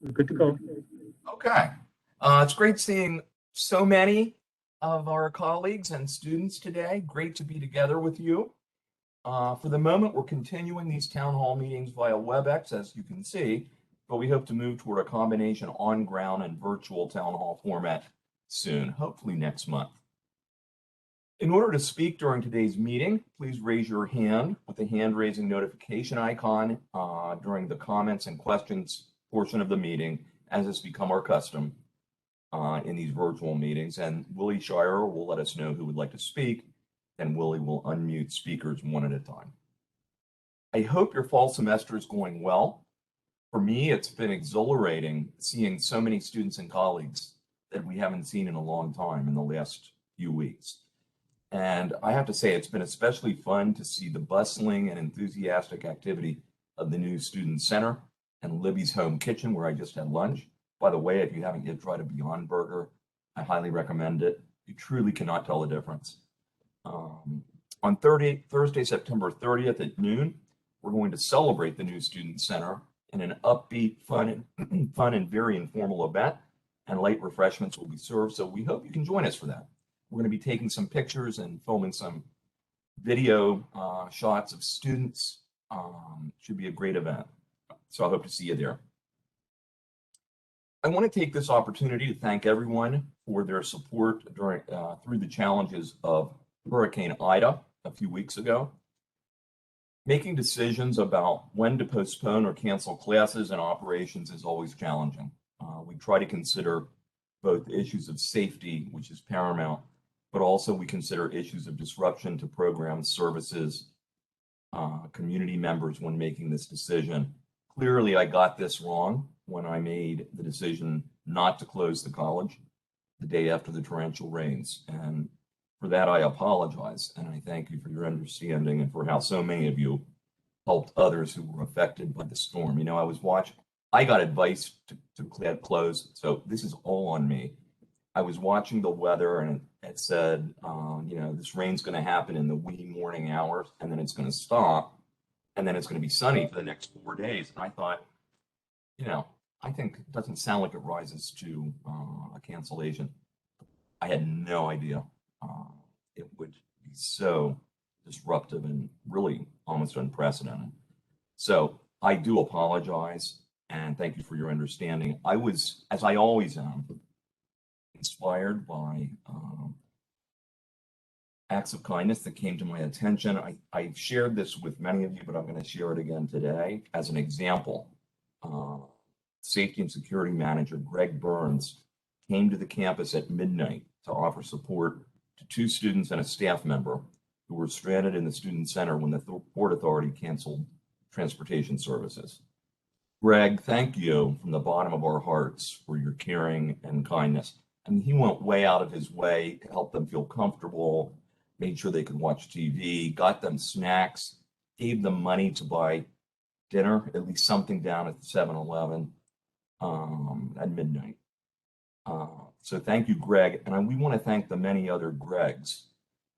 We're good to go. Okay. It's great seeing so many of our colleagues and students today. Great to be together with you. For the moment, we're continuing these town hall meetings via WebEx, as you can see, but we hope to move toward a combination on-ground and virtual town hall format soon, hopefully next month. In order to speak during today's meeting, please raise your hand with the hand-raising notification icon during the comments and questions portion of the meeting, as has become our custom in these virtual meetings. And Willie Shire will let us know who would like to speak, and Willie will unmute speakers one at a time. I hope your fall semester is going well. For me, it's been exhilarating seeing so many students and colleagues that we haven't seen in a long time in the last few weeks. And I have to say, it's been especially fun to see the bustling and enthusiastic activity of the new Student Center and Libby's Home Kitchen, where I just had lunch. By the way, if you haven't yet tried a Beyond Burger, I highly recommend it. You truly cannot tell the difference. On Thursday, September 30th at noon, we're going to celebrate the new Student Center in an upbeat, fun and very informal event, and light refreshments will be served. So we hope you can join us for that. We're going to be taking some pictures and filming some video shots of students. Should be a great event. So I hope to see you there. I want to take this opportunity to thank everyone for their support during through the challenges of Hurricane Ida a few weeks ago. Making decisions about when to postpone or cancel classes and operations is always challenging. We try to consider both issues of safety, which is paramount, but also we consider issues of disruption to programs, services, community members when making this decision. Clearly, I got this wrong when I made the decision not to close the college the day after the torrential rains. And for that, I apologize. And I thank you for your understanding and for how so many of you helped others who were affected by the storm. You know, I got advice to close, so this is all on me. I was watching the weather and it said, this rain's going to happen in the wee morning hours, and then it's going to stop, and then it's going to be sunny for the next 4 days. And I thought, I think it doesn't sound like it rises to a cancellation. I had no idea it would be so disruptive and really almost unprecedented. So I do apologize and thank you for your understanding. I was, as I always am, inspired by acts of kindness that came to my attention. I shared this with many of you, but I'm going to share it again today as an example. Safety and Security Manager Greg Burns came to the campus at midnight to offer support to 2 students and a staff member who were stranded in the Student Center when the Port Authority canceled transportation services. Greg, thank you from the bottom of our hearts for your caring and kindness. I mean, he went way out of his way to help them feel comfortable, made sure they could watch TV, got them snacks, gave them money to buy dinner, at least something down at the 7-Eleven at midnight. So thank you, Greg. And we want to thank the many other Gregs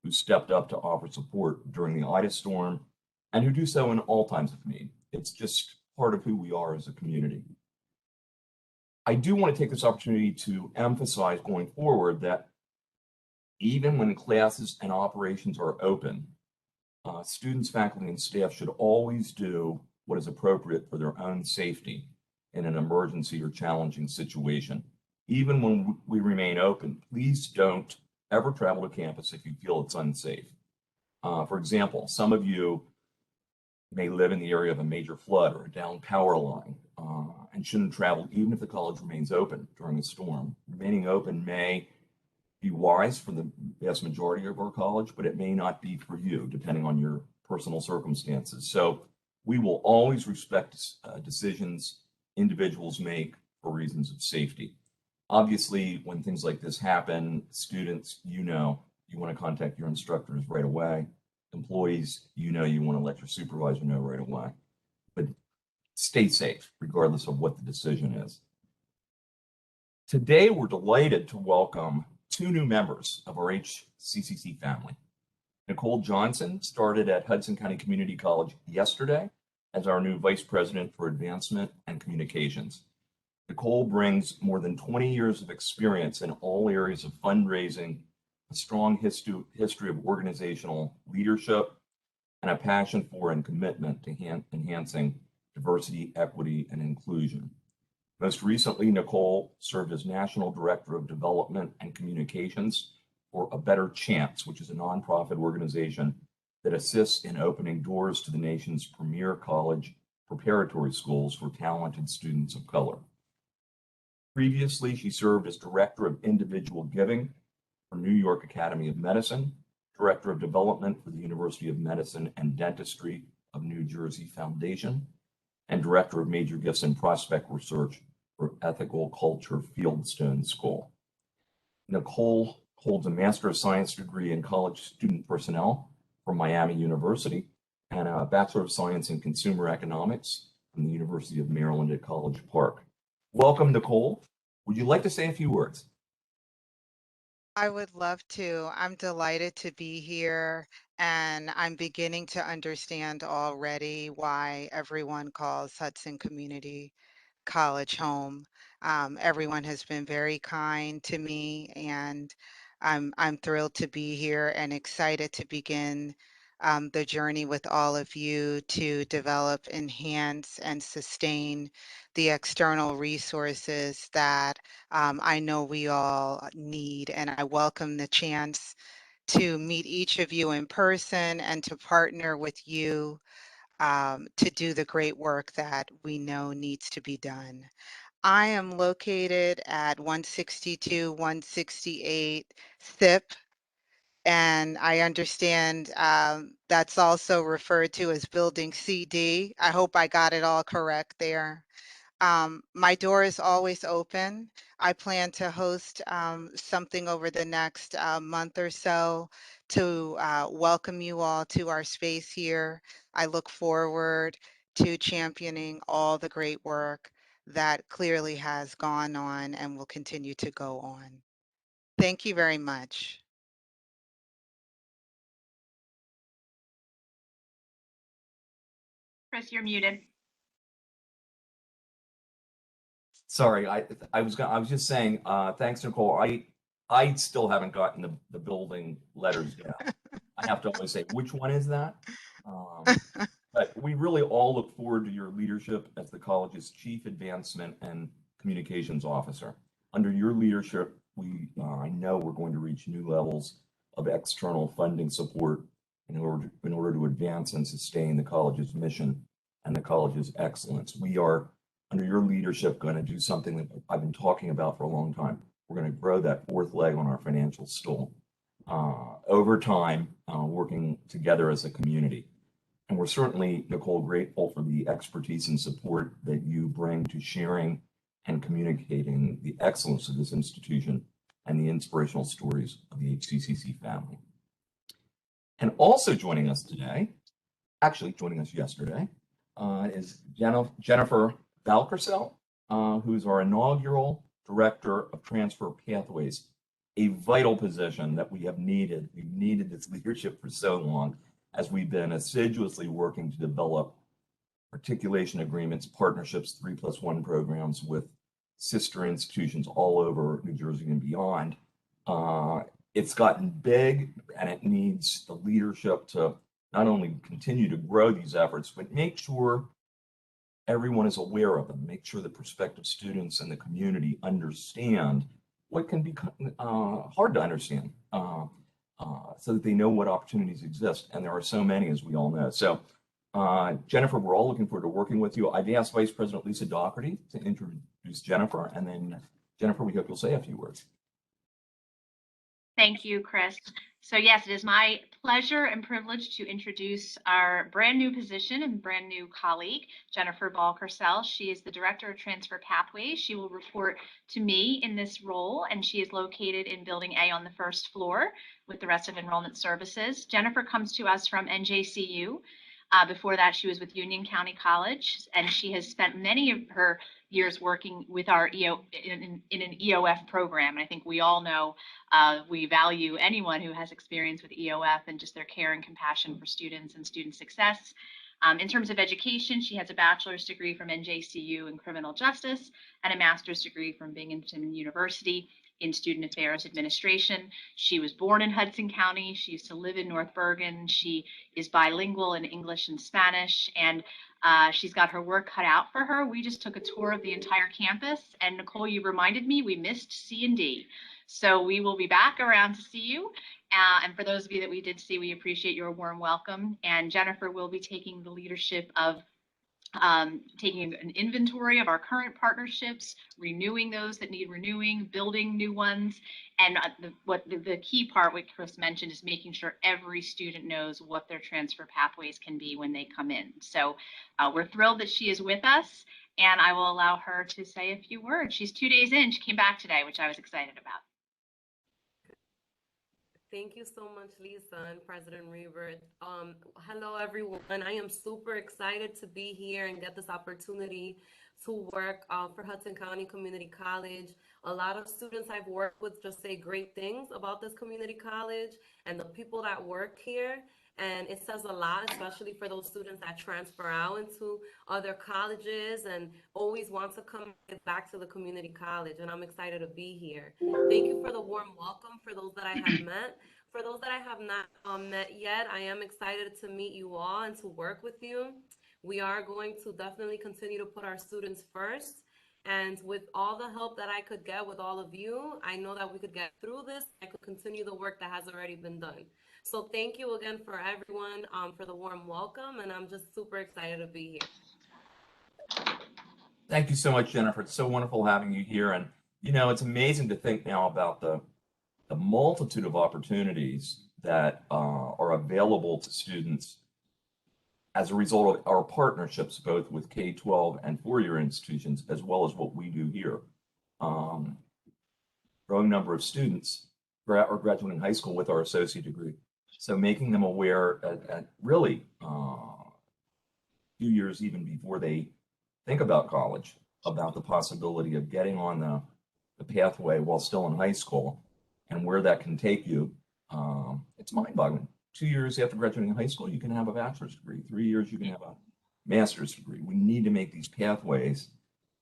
who stepped up to offer support during the Ida storm and who do so in all times of need. It's just part of who we are as a community. I do want to take this opportunity to emphasize going forward that even when classes and operations are open, students, faculty, and staff should always do what is appropriate for their own safety in an emergency or challenging situation. Even when we remain open, please don't ever travel to campus if you feel it's unsafe. For example, some of you may live in the area of a major flood or a downed power line and shouldn't travel even if the college remains open during a storm. Remaining open may be wise for the vast majority of our college, but it may not be for you, depending on your personal circumstances. So we will always respect decisions individuals make for reasons of safety. Obviously, when things like this happen, students, you want to contact your instructors right away. Employees, you want to let your supervisor know right away. But stay safe, regardless of what the decision is. Today, we're delighted to welcome 2 new members of our HCCC family. Nicole Johnson started at Hudson County Community College yesterday as our new Vice President for Advancement and Communications. Nicole brings more than 20 years of experience in all areas of fundraising, a strong history of organizational leadership, and a passion for and commitment to enhancing diversity, equity, and inclusion. Most recently, Nicole served as National Director of Development and Communications for A Better Chance, which is a nonprofit organization that assists in opening doors to the nation's premier college preparatory schools for talented students of color. Previously, she served as Director of Individual Giving for New York Academy of Medicine, Director of Development for the University of Medicine and Dentistry of New Jersey Foundation, and Director of Major Gifts and Prospect Research for Ethical Culture Fieldstone School. Nicole holds a Master of Science degree in College Student Personnel from Miami University and a Bachelor of Science in Consumer Economics from the University of Maryland at College Park. Welcome, Nicole. Would you like to say a few words? I would love to. I'm delighted to be here, and I'm beginning to understand already why everyone calls Hudson Community College home. Everyone has been very kind to me, and I'm thrilled to be here and excited to begin the journey with all of you to develop, enhance, and sustain the external resources that I know we all need. And I welcome the chance to meet each of you in person and to partner with you to do the great work that we know needs to be done. I am located at 162, 168 SIP, and I understand that's also referred to as Building CD. I hope I got it all correct there. My door is always open. I plan to host something over the next month or so to welcome you all to our space here. I look forward to championing all the great work that clearly has gone on and will continue to go on. Thank you very much. Chris, you're muted. Sorry, I was just saying, thanks, Nicole. I still haven't gotten the building letters yet. I have to always say, which one is that? But we really all look forward to your leadership as the college's Chief Advancement and Communications Officer. Under your leadership, I know we're going to reach new levels of external funding support in order to advance and sustain the college's mission and the college's excellence. We are, under your leadership, going to do something that I've been talking about for a long time. We're going to grow that fourth leg on our financial stool over time, working together as a community. And we're certainly, Nicole, grateful for the expertise and support that you bring to sharing and communicating the excellence of this institution and the inspirational stories of the HCCC family. And also joining us today, actually joining us yesterday, is Jennifer Valkercell, who's our inaugural Director of Transfer Pathways, a vital position that we have needed. We've needed this leadership for so long as we've been assiduously working to develop articulation agreements, partnerships, 3+1 programs with sister institutions all over New Jersey and beyond. It's gotten big, and it needs the leadership to not only continue to grow these efforts, but make sure everyone is aware of them, make sure that prospective students and the community understand what can be hard to understand, so that they know what opportunities exist. And there are so many, as we all know. So Jennifer, we're all looking forward to working with you. I've asked Vice President Lisa Doherty to introduce Jennifer, and then Jennifer, we hope you'll say a few words. Thank you, Chris. So yes, it is my pleasure and privilege to introduce our brand new position and brand new colleague, Jennifer Valkercell. She is the Director of Transfer Pathways. She will report to me in this role, and she is located in Building A on the first floor with the rest of Enrollment Services. Jennifer comes to us from NJCU. Before that, she was with Union County College, and she has spent many of her years working with our in an EOF program. And I think we all know we value anyone who has experience with EOF and just their care and compassion for students and student success. In terms of education, she has a bachelor's degree from NJCU in criminal justice and a master's degree from Binghamton University in student affairs administration. She was born in Hudson County. She used to live in North Bergen. She is bilingual in English and Spanish, and she's got her work cut out for her. We just took a tour of the entire campus, and Nicole, you reminded me we missed C&D. So we will be back around to see you. And for those of you that we did see, we appreciate your warm welcome. And Jennifer will be taking the leadership of taking an inventory of our current partnerships, renewing those that need renewing, building new ones. And the key part, what Chris mentioned, is making sure every student knows what their transfer pathways can be when they come in. So we're thrilled that she is with us, and I will allow her to say a few words. She's 2 days in. She came back today, which I was excited about. Thank you so much, Lisa and President Reber. Hello, everyone. I am super excited to be here and get this opportunity to work for Hudson County Community College. A lot of students I've worked with just say great things about this community college and the people that work here. And it says a lot, especially for those students that transfer out into other colleges and always want to come back to the community college. And I'm excited to be here. Thank you for the warm welcome for those that I have met. For those that I have not met yet, I am excited to meet you all and to work with you. We are going to definitely continue to put our students first. And with all the help that I could get with all of you, I know that we could get through this. I could continue the work that has already been done. So thank you again for everyone for the warm welcome, and I'm just super excited to be here. Thank you so much, Jennifer. It's so wonderful having you here. And, you know, it's amazing to think now about the multitude of opportunities that are available to students as a result of our partnerships, both with K-12 and four-year institutions, as well as what we do here. Growing number of students are graduating high school with our associate degree. So making them aware at really a few years even before they think about college, about the possibility of getting on the pathway while still in high school and where that can take you. It's mind-boggling. 2 years after graduating high school, you can have a bachelor's degree. 3 years, you can have a master's degree. We need to make these pathways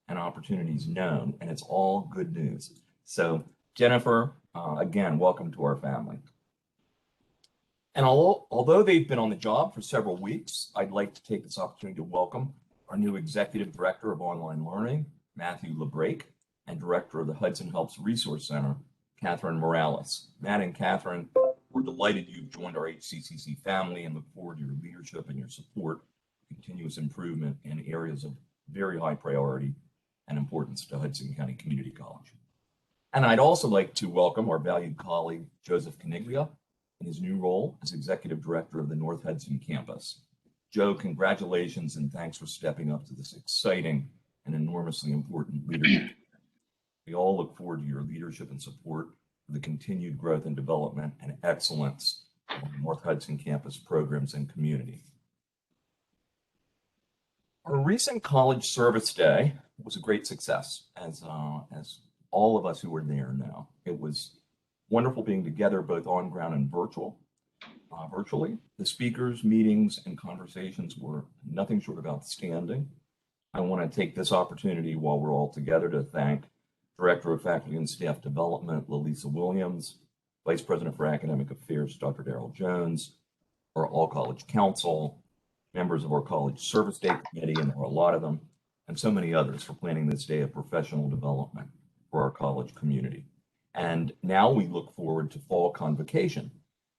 and opportunities known, and it's all good news. So Jennifer, again, welcome to our family. And although they've been on the job for several weeks, I'd like to take this opportunity to welcome our new Executive Director of Online Learning, Matthew Lebrek, and Director of the Hudson Helps Resource Center, Catherine Morales. Matt and Catherine, we're delighted you've joined our HCCC family and look forward to your leadership and your support, continuous improvement in areas of very high priority and importance to Hudson County Community College. And I'd also like to welcome our valued colleague, Joseph Caniglia, in his new role as Executive Director of the North Hudson campus. Joe, congratulations and thanks for stepping up to this exciting and enormously important leadership. We all look forward to your leadership and support for the continued growth and development and excellence of the North Hudson campus programs and community. Our recent College Service Day was a great success, as all of us who were there know. It was wonderful being together both on ground and virtually. The speakers, meetings, and conversations were nothing short of outstanding. I want to take this opportunity while we're all together to thank Director of Faculty and Staff Development, Lalisa Williams, Vice President for Academic Affairs, Dr. Darrell Jones, our All-College Council, members of our College Service Day Committee, and there are a lot of them, and so many others for planning this day of professional development for our college community. And now we look forward to Fall Convocation,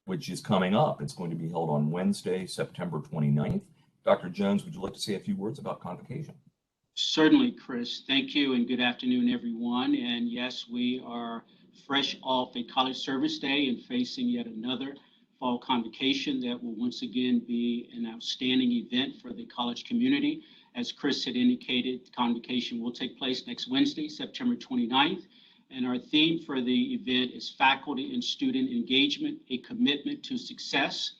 which is coming up. It's going to be held on Wednesday, September 29th. Dr. Jones, would you like to say a few words about Convocation? Certainly, Chris. Thank you and good afternoon, everyone. And yes, we are fresh off a College Service Day and facing yet another Fall Convocation that will once again be an outstanding event for the college community. As Chris had indicated, Convocation will take place next Wednesday, September 29th. And our theme for the event is Faculty and Student Engagement, a Commitment to Success.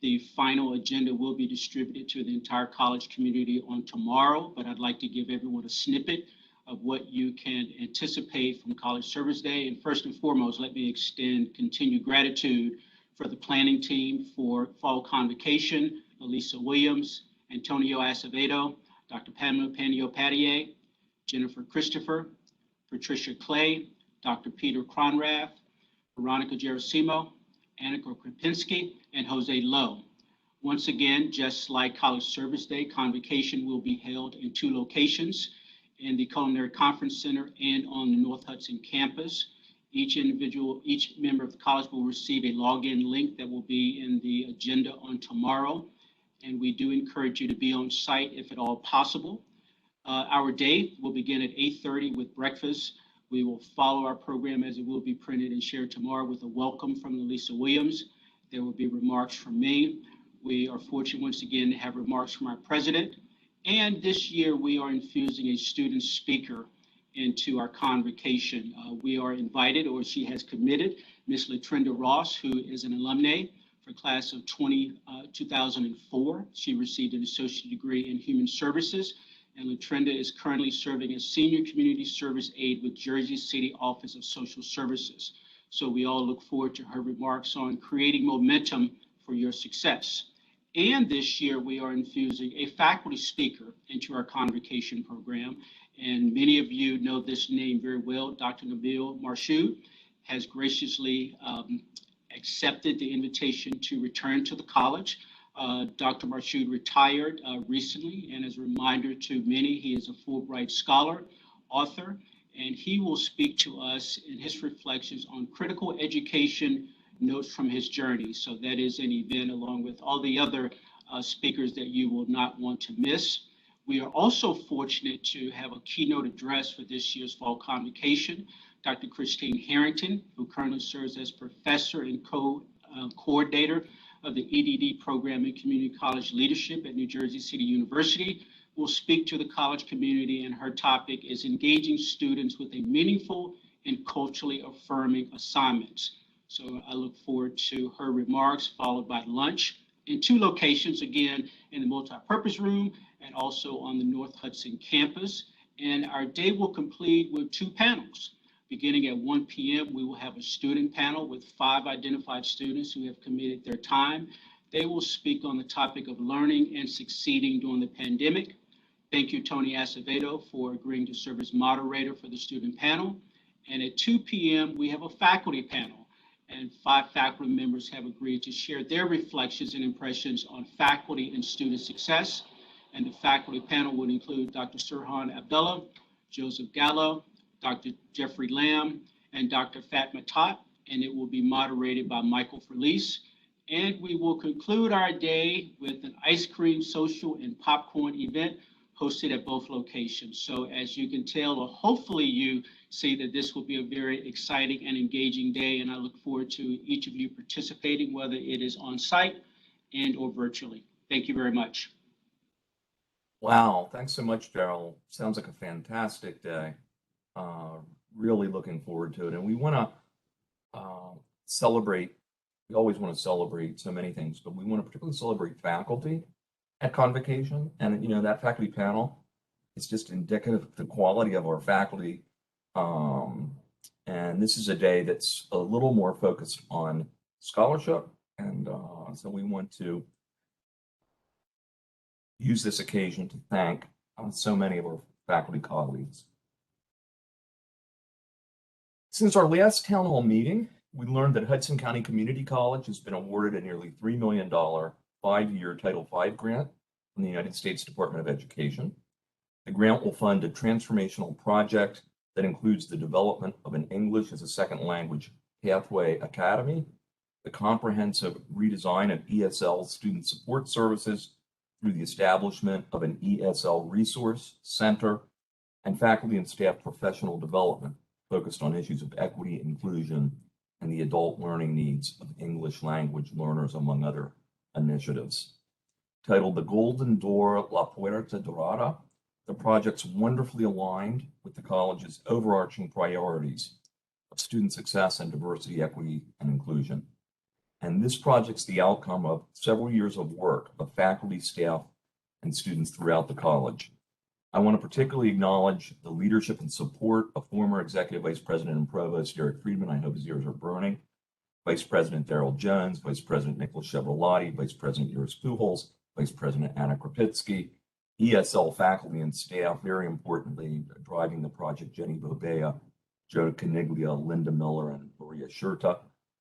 The final agenda will be distributed to the entire college community on tomorrow, but I'd like to give everyone a snippet of what you can anticipate from College Service Day. And first and foremost, let me extend continued gratitude for the planning team for Fall Convocation, Lalisa Williams Antonio Acevedo, Dr. Pamela Panio-Pattier, Jennifer Christopher, Patricia Clay, Dr. Peter Cronrath, Veronica Gerasimo, Annika Krapinski, and Jose Lowe. Once again, just like College Service Day, Convocation will be held in 2 locations, in the Culinary Conference Center and on the North Hudson campus. Each member of the college will receive a login link that will be in the agenda on tomorrow. And we do encourage you to be on site if at all possible. Our day will begin at 8:30 with breakfast. We will follow our program as it will be printed and shared tomorrow with a welcome from Lisa Williams. There will be remarks from me. We are fortunate once again to have remarks from our president. And this year we are infusing a student speaker into our convocation. We are invited, or she has committed, Ms. Latrenda Ross, who is an alumna for class of 2004. She received an associate degree in human services, and Latrenda is currently serving as senior community service aide with Jersey City Office of Social Services. So we all look forward to her remarks on creating momentum for your success. And this year we are infusing a faculty speaker into our convocation program. And many of you know this name very well. Dr. Nabil Marshood has graciously accepted the invitation to return to the college. Dr. Marshood retired recently, and as a reminder to many, he is a Fulbright scholar, author, and he will speak to us in his reflections on critical education notes from his journey. So that is an event along with all the other speakers that you will not want to miss. We are also fortunate to have a keynote address for this year's fall convocation. Dr. Christine Harrington, who currently serves as professor and coordinator of the EDD program in community college leadership at New Jersey City University, will speak to the college community, and her topic is engaging students with a meaningful and culturally affirming assignments. So I look forward to her remarks, followed by lunch in 2 locations, again, in the multipurpose room and also on the North Hudson campus. And our day will complete with 2 panels. Beginning at 1 p.m., we will have a student panel with 5 identified students who have committed their time. They will speak on the topic of learning and succeeding during the pandemic. Thank you, Tony Acevedo, for agreeing to serve as moderator for the student panel. And at 2 p.m., we have a faculty panel, and 5 faculty members have agreed to share their reflections and impressions on faculty and student success. And the faculty panel would include Dr. Sirhan Abdullah, Joseph Gallo, Dr. Jeffrey Lamb, and Dr. Fatma Tot, and it will be moderated by Michael Felice. And we will conclude our day with an ice cream, social, and popcorn event hosted at both locations. So as you can tell, or hopefully you see that this will be a very exciting and engaging day, and I look forward to each of you participating, whether it is on site and or virtually. Thank you very much. Wow, thanks so much, Daryl. Sounds like a fantastic day. Really looking forward to it. And we want to celebrate, we always want to celebrate so many things, but we want to particularly celebrate faculty at Convocation. And, you know, that faculty panel is just indicative of the quality of our faculty. And this is a day that's a little more focused on scholarship. And so we want to use this occasion to thank so many of our faculty colleagues. Since our last town hall meeting, we learned that Hudson County Community College has been awarded a nearly $3 million 5-year Title V grant from the United States Department of Education. The grant will fund a transformational project that includes the development of an English as a second language pathway academy, the comprehensive redesign of ESL student support services through the establishment of an ESL resource center, and faculty and staff professional development focused on issues of equity, inclusion, and the adult learning needs of English language learners, among other initiatives. Titled The Golden Door, La Puerta Dorada, the project's wonderfully aligned with the college's overarching priorities of student success and diversity, equity, and inclusion. And this project's the outcome of several years of work of faculty, staff, and students throughout the college. I want to particularly acknowledge the leadership and support of former Executive Vice President and Provost Derek Friedman. I hope his ears are burning. Vice President Daryl Jones, Vice President Nicholas Chevroletti, Vice President Iris Pujols, Vice President Anna Krapitsky, ESL faculty and staff, very importantly, driving the project, Jenny Bobea, Joe Caniglia, Linda Miller, and Maria Shurta,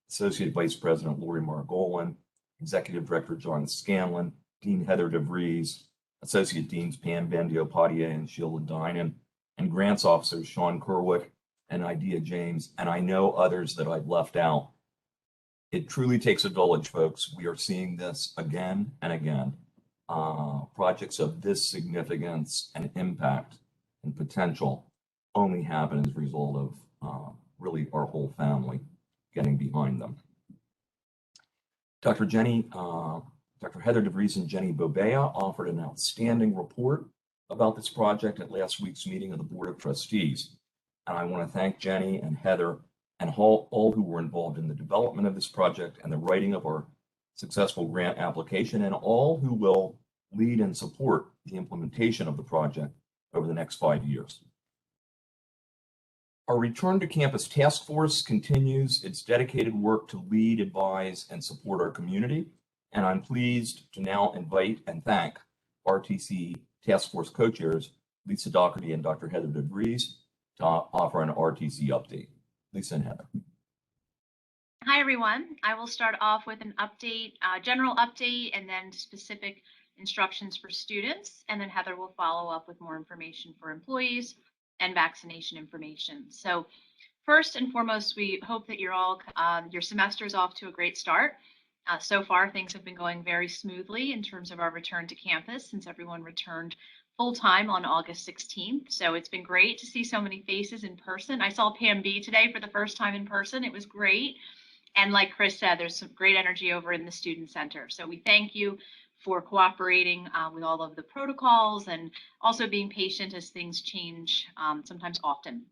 Associate Vice President Lori Margolin, Executive Director John Scanlon, Dean Heather DeVries, Associate Deans Pam Bandiopatia and Sheila Dinan, and Grants Officers Sean Kerwick and Idea James, and I know others that I've left out. It truly takes a village, folks. We are seeing this again and again. Projects of this significance and impact and potential only happen as a result of really our whole family getting behind them. Dr. Heather DeVries and Jenny Bobea offered an outstanding report about this project at last week's meeting of the Board of Trustees. And I want to thank Jenny and Heather and all who were involved in the development of this project and the writing of our successful grant application, and all who will lead and support the implementation of the project over the next 5 years. Our Return to Campus Task Force continues its dedicated work to lead, advise, and support our community. And I'm pleased to now invite and thank RTC Task Force co-chairs, Lisa Doherty and Dr. Heather DeVries, to offer an RTC update. Lisa and Heather. Hi, everyone. I will start off with an update, general update, and then specific instructions for students. And then Heather will follow up with more information for employees and vaccination information. So first and foremost, we hope that you're all, your semester is off to a great start. So far, things have been going very smoothly in terms of our return to campus since everyone returned full-time on August 16th. So it's been great to see so many faces in person. I saw Pam B today for the first time in person. It was great. And like Chris said, there's some great energy over in the Student Center. So we thank you for cooperating with all of the protocols and also being patient as things change, sometimes often.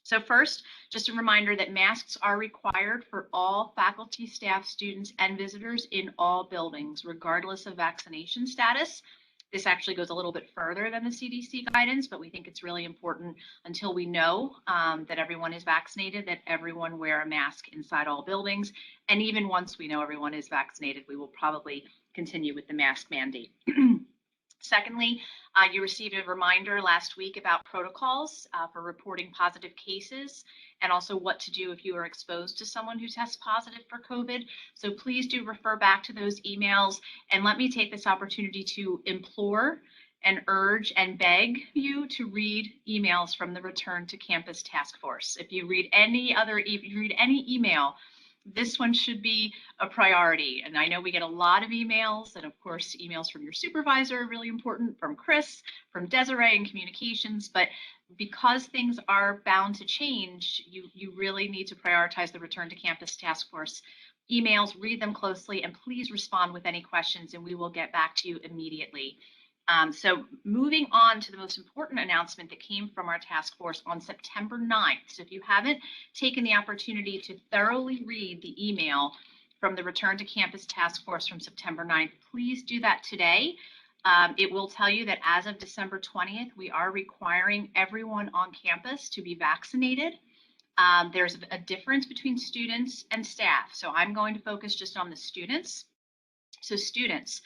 So first, just a reminder that masks are required for all faculty, staff, students, and visitors in all buildings, regardless of vaccination status. This actually goes a little bit further than the CDC guidance, but we think it's really important until we know that everyone is vaccinated, that everyone wear a mask inside all buildings. And even once we know everyone is vaccinated, we will probably continue with the mask mandate. Secondly, you received a reminder last week about protocols for reporting positive cases and also what to do if you are exposed to someone who tests positive for COVID. So please do refer back to those emails, and let me take this opportunity to implore and urge and beg you to read emails from the Return to Campus Task Force. If you read any email, this one should be a priority. And I know we get a lot of emails, and of course, emails from your supervisor are really important, from Chris, from Desiree in communications, but because things are bound to change, you really need to prioritize the Return to Campus Task Force emails, read them closely, and please respond with any questions, and we will get back to you immediately. So moving on to the most important announcement that came from our task force on September 9th. So if you haven't taken the opportunity to thoroughly read the email from the Return to Campus Task Force from September 9th, please do that today. It will tell you that as of December 20th, we are requiring everyone on campus to be vaccinated. There's a difference between students and staff. So I'm going to focus just on the students. So students,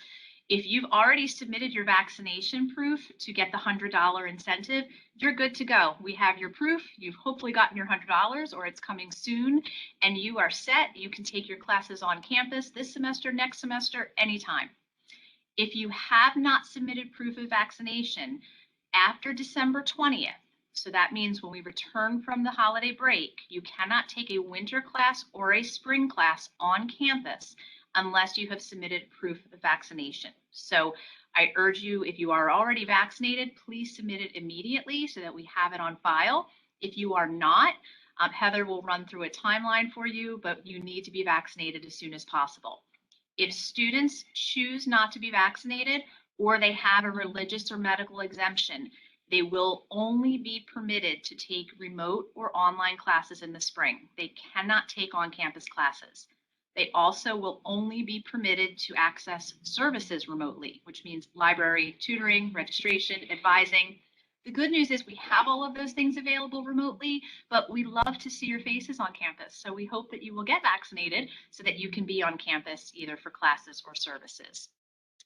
if you've already submitted your vaccination proof to get the $100 incentive, you're good to go. We have your proof. You've hopefully gotten your $100 or it's coming soon, and you are set. You can take your classes on campus this semester, next semester, anytime. If you have not submitted proof of vaccination after December 20th, so that means when we return from the holiday break, you cannot take a winter class or a spring class on campus unless you have submitted proof of vaccination. So I urge you, if you are already vaccinated, please submit it immediately so that we have it on file. If you are not, Heather will run through a timeline for you, but you need to be vaccinated as soon as possible. If students choose not to be vaccinated or they have a religious or medical exemption, they will only be permitted to take remote or online classes in the spring. They cannot take on-campus classes. They also will only be permitted to access services remotely, which means library, tutoring, registration, advising. The good news is we have all of those things available remotely, but we love to see your faces on campus. So we hope that you will get vaccinated so that you can be on campus either for classes or services.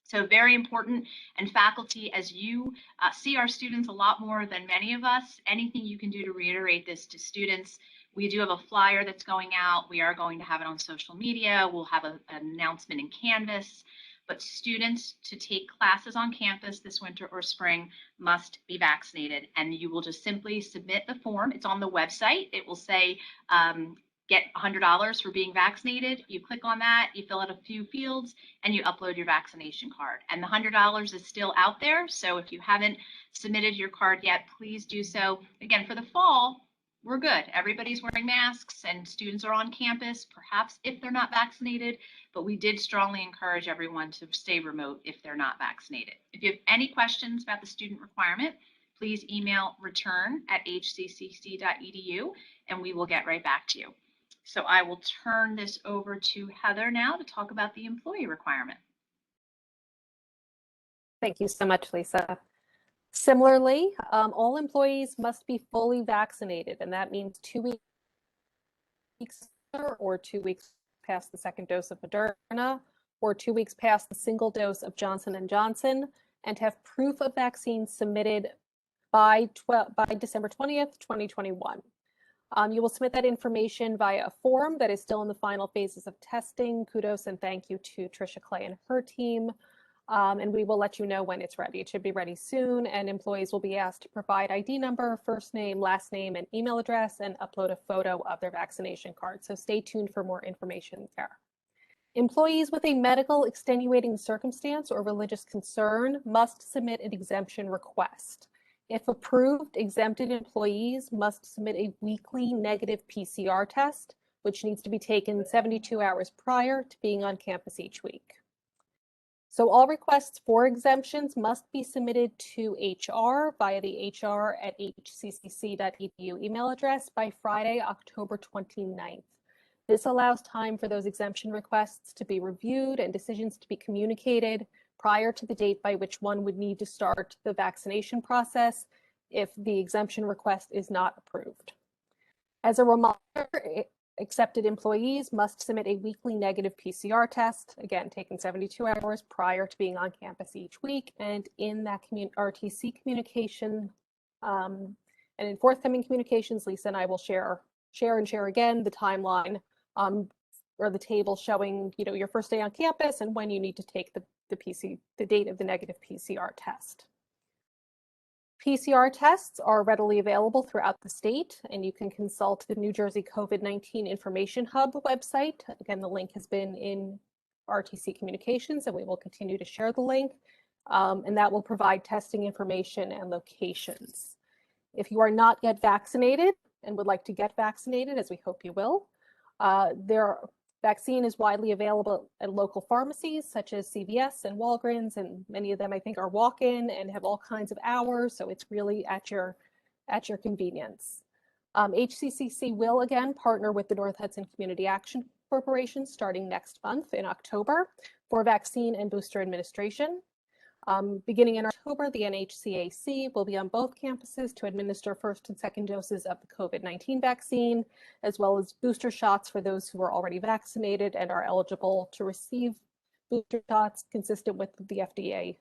So very important. And faculty, as you see our students a lot more than many of us, anything you can do to reiterate this to students. We do have a flyer that's going out. We are going to have it on social media. We'll have an announcement in Canvas. But students to take classes on campus this winter or spring must be vaccinated. And you will just simply submit the form. It's on the website. It will say, get $100 for being vaccinated. You click on that, you fill out a few fields, and you upload your vaccination card. And the $100 is still out there. So if you haven't submitted your card yet, please do so. Again, for the fall, we're good. Everybody's wearing masks and students are on campus, perhaps if they're not vaccinated, but we did strongly encourage everyone to stay remote if they're not vaccinated. If you have any questions about the student requirement, please email return@hccc.edu and we will get right back to you. So I will turn this over to Heather now to talk about the employee requirement. Thank you so much, Lisa. Similarly, all employees must be fully vaccinated, and that means 2 weeks or 2 weeks past the second dose of Moderna, or 2 weeks past the single dose of Johnson & Johnson, and have proof of vaccine submitted by December 20th, 2021. You will submit that information via a form that is still in the final phases of testing. Kudos and thank you to Tricia Clay and her team. And we will let you know when it's ready. It should be ready soon, and employees will be asked to provide ID number, first name, last name, and email address, and upload a photo of their vaccination card. So stay tuned for more information there. Employees with a medical extenuating circumstance or religious concern must submit an exemption request. If approved, exempted employees must submit a weekly negative PCR test, which needs to be taken 72 hours prior to being on campus each week. So all requests for exemptions must be submitted to HR via the hr@hccc.edu email address by Friday, October 29th. This allows time for those exemption requests to be reviewed and decisions to be communicated prior to the date by which one would need to start the vaccination process if the exemption request is not approved. As a reminder, accepted employees must submit a weekly negative PCR test, again, taken 72 hours prior to being on campus each week. And in that RTC communication and in forthcoming communications, Lisa and I will share again the timeline or the table showing, your first day on campus and when you need to take the date of the negative PCR test. PCR tests are readily available throughout the state, and you can consult the New Jersey COVID-19 Information Hub website. Again, the link has been in RTC Communications, and we will continue to share the link, and that will provide testing information and locations. If you are not yet vaccinated and would like to get vaccinated, as we hope you will, vaccine is widely available at local pharmacies such as CVS and Walgreens, and many of them I think are walk-in and have all kinds of hours, so it's really at your convenience. HCCC will again partner with the North Hudson Community Action Corporation starting next month in October for vaccine and booster administration. Beginning in October, the NHCAC will be on both campuses to administer first and second doses of the COVID-19 vaccine, as well as booster shots for those who are already vaccinated and are eligible to receive booster shots consistent with the FDA,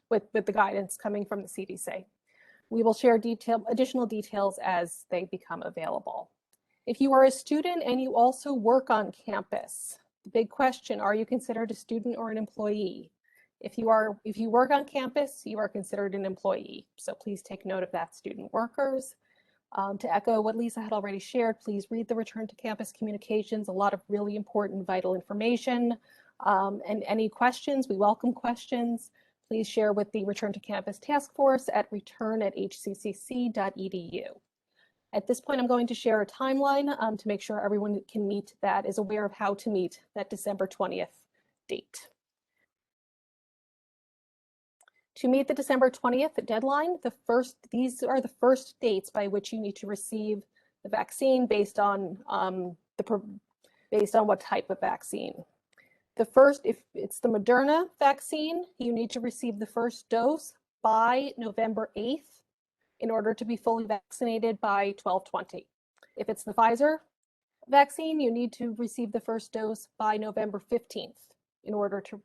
with the guidance coming from the CDC. We will share additional details as they become available. If you are a student and you also work on campus, the big question, are you considered a student or an employee? If you work on campus, you are considered an employee. So please take note of that, student workers. To echo what Lisa had already shared, please read the Return to Campus communications, a lot of really important, vital information. And any questions, we welcome questions. Please share with the Return to Campus Task Force at return@hccc.edu. At this point, I'm going to share a timeline to make sure everyone can meet that, is aware of how to meet that December 20th date. To meet the December 20th deadline, these are the first dates by which you need to receive the vaccine based on what type of vaccine. The first, if it's the Moderna vaccine, you need to receive the first dose by November 8th in order to be fully vaccinated by 12/20. If it's the Pfizer vaccine, you need to receive the first dose by November 15th in order to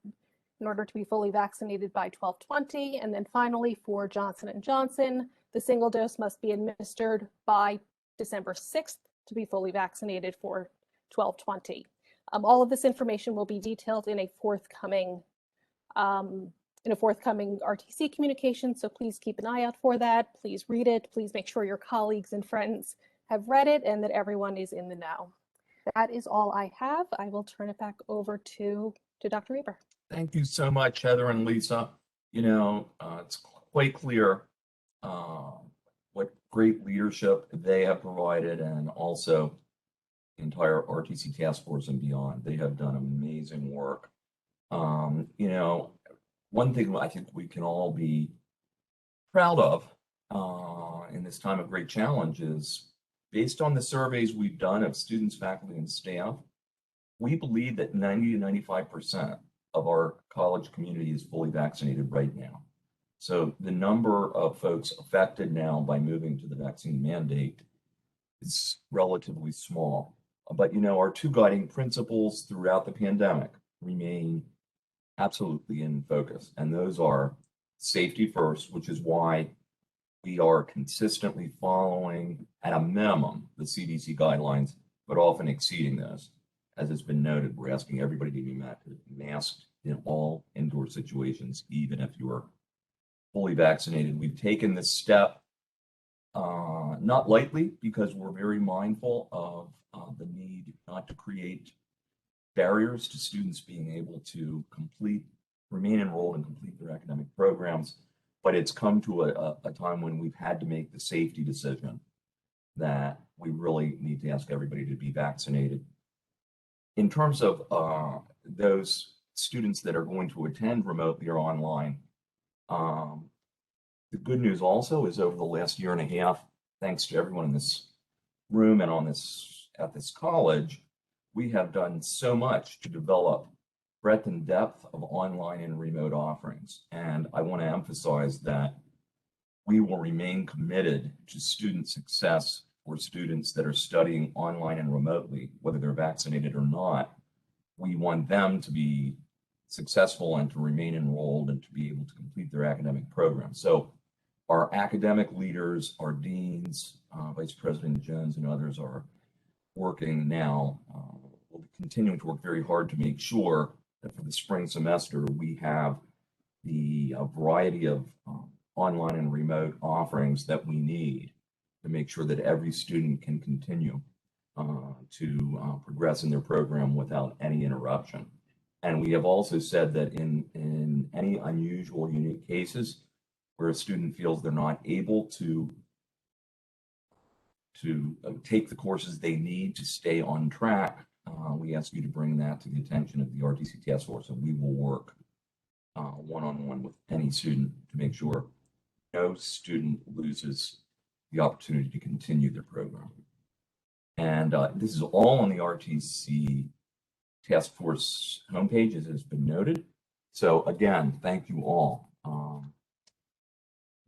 in order to be fully vaccinated by 12/20. And then finally, for Johnson & Johnson, the single dose must be administered by December 6th to be fully vaccinated for 12/20. All of this information will be detailed in a forthcoming RTC communication, so please keep an eye out for that. Please read it. Please make sure your colleagues and friends have read it and that everyone is in the know. That is all I have. I will turn it back over to Dr. Reber. Thank you so much, Heather and Lisa. It's quite clear what great leadership they have provided, and also the entire RTC task force and beyond. They have done amazing work. One thing I think we can all be proud of in this time of great challenge is, based on the surveys we've done of students, faculty, and staff, we believe that 90 to 95% of our college community is fully vaccinated right now. So the number of folks affected now by moving to the vaccine mandate is relatively small. But our two guiding principles throughout the pandemic remain absolutely in focus, and those are safety first, which is why we are consistently following, at a minimum, the CDC guidelines, but often exceeding those. As has been noted, we're asking everybody to be masked in all indoor situations, even if you are fully vaccinated. We've taken this step not lightly, because we're very mindful of the need not to create barriers to students being able to remain enrolled and complete their academic programs. But it's come to a time when we've had to make the safety decision that we really need to ask everybody to be vaccinated. In terms of those students that are going to attend remotely or online, the good news also is, over the last year and a half, thanks to everyone in this room and at this college, we have done so much to develop breadth and depth of online and remote offerings. And I want to emphasize that we will remain committed to student success for students that are studying online and remotely, whether they're vaccinated or not. We want them to be successful and to remain enrolled and to be able to complete their academic program. So our academic leaders, our deans, Vice President Jones and others are working now. We'll be continuing to work very hard to make sure that for the spring semester, we have the variety of online and remote offerings that we need to make sure that every student can continue to progress in their program without any interruption. And we have also said that in any unusual, unique cases where a student feels they're not able to take the courses they need to stay on track, we ask you to bring that to the attention of the RTC task force, and we will work one-on-one with any student to make sure no student loses the opportunity to continue their program. And this is all on the RTC task force homepage, as has been noted. So again, thank you all.